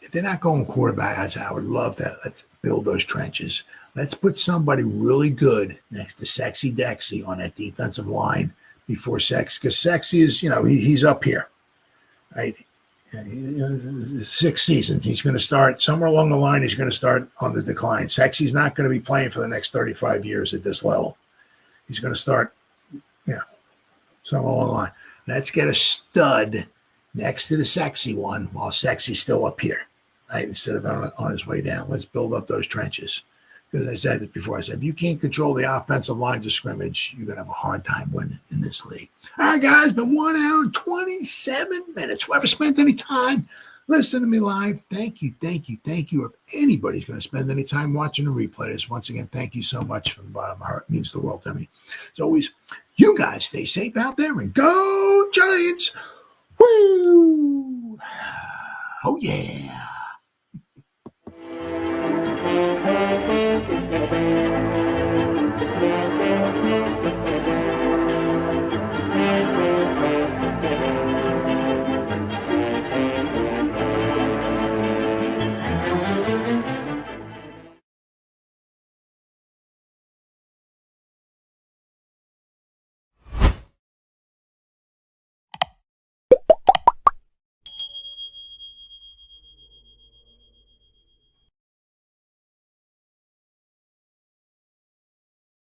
if they're not going quarterback, I would love that. Let's build those trenches. Let's put somebody really good next to Sexy Dexy on that defensive line before Sexy, because Sexy is, he's up here, right? 6 seasons. He's going to start somewhere along the line. He's going to start on the decline. Sexy's not going to be playing for the next 35 years at this level. He's going to start, somewhere along the line. Let's get a stud next to the Sexy one while Sexy's still up here, right? Instead of on his way down. Let's build up those trenches. Because I said it before. I said, if you can't control the offensive lines of scrimmage, you're going to have a hard time winning in this league. All right, guys, been 1 hour and 27 minutes. Whoever spent any time listening to me live, thank you. If anybody's going to spend any time watching a replay this, once again, thank you so much from the bottom of my heart. It means the world to me. As always, you guys stay safe out there and go Giants. Woo! Oh, yeah.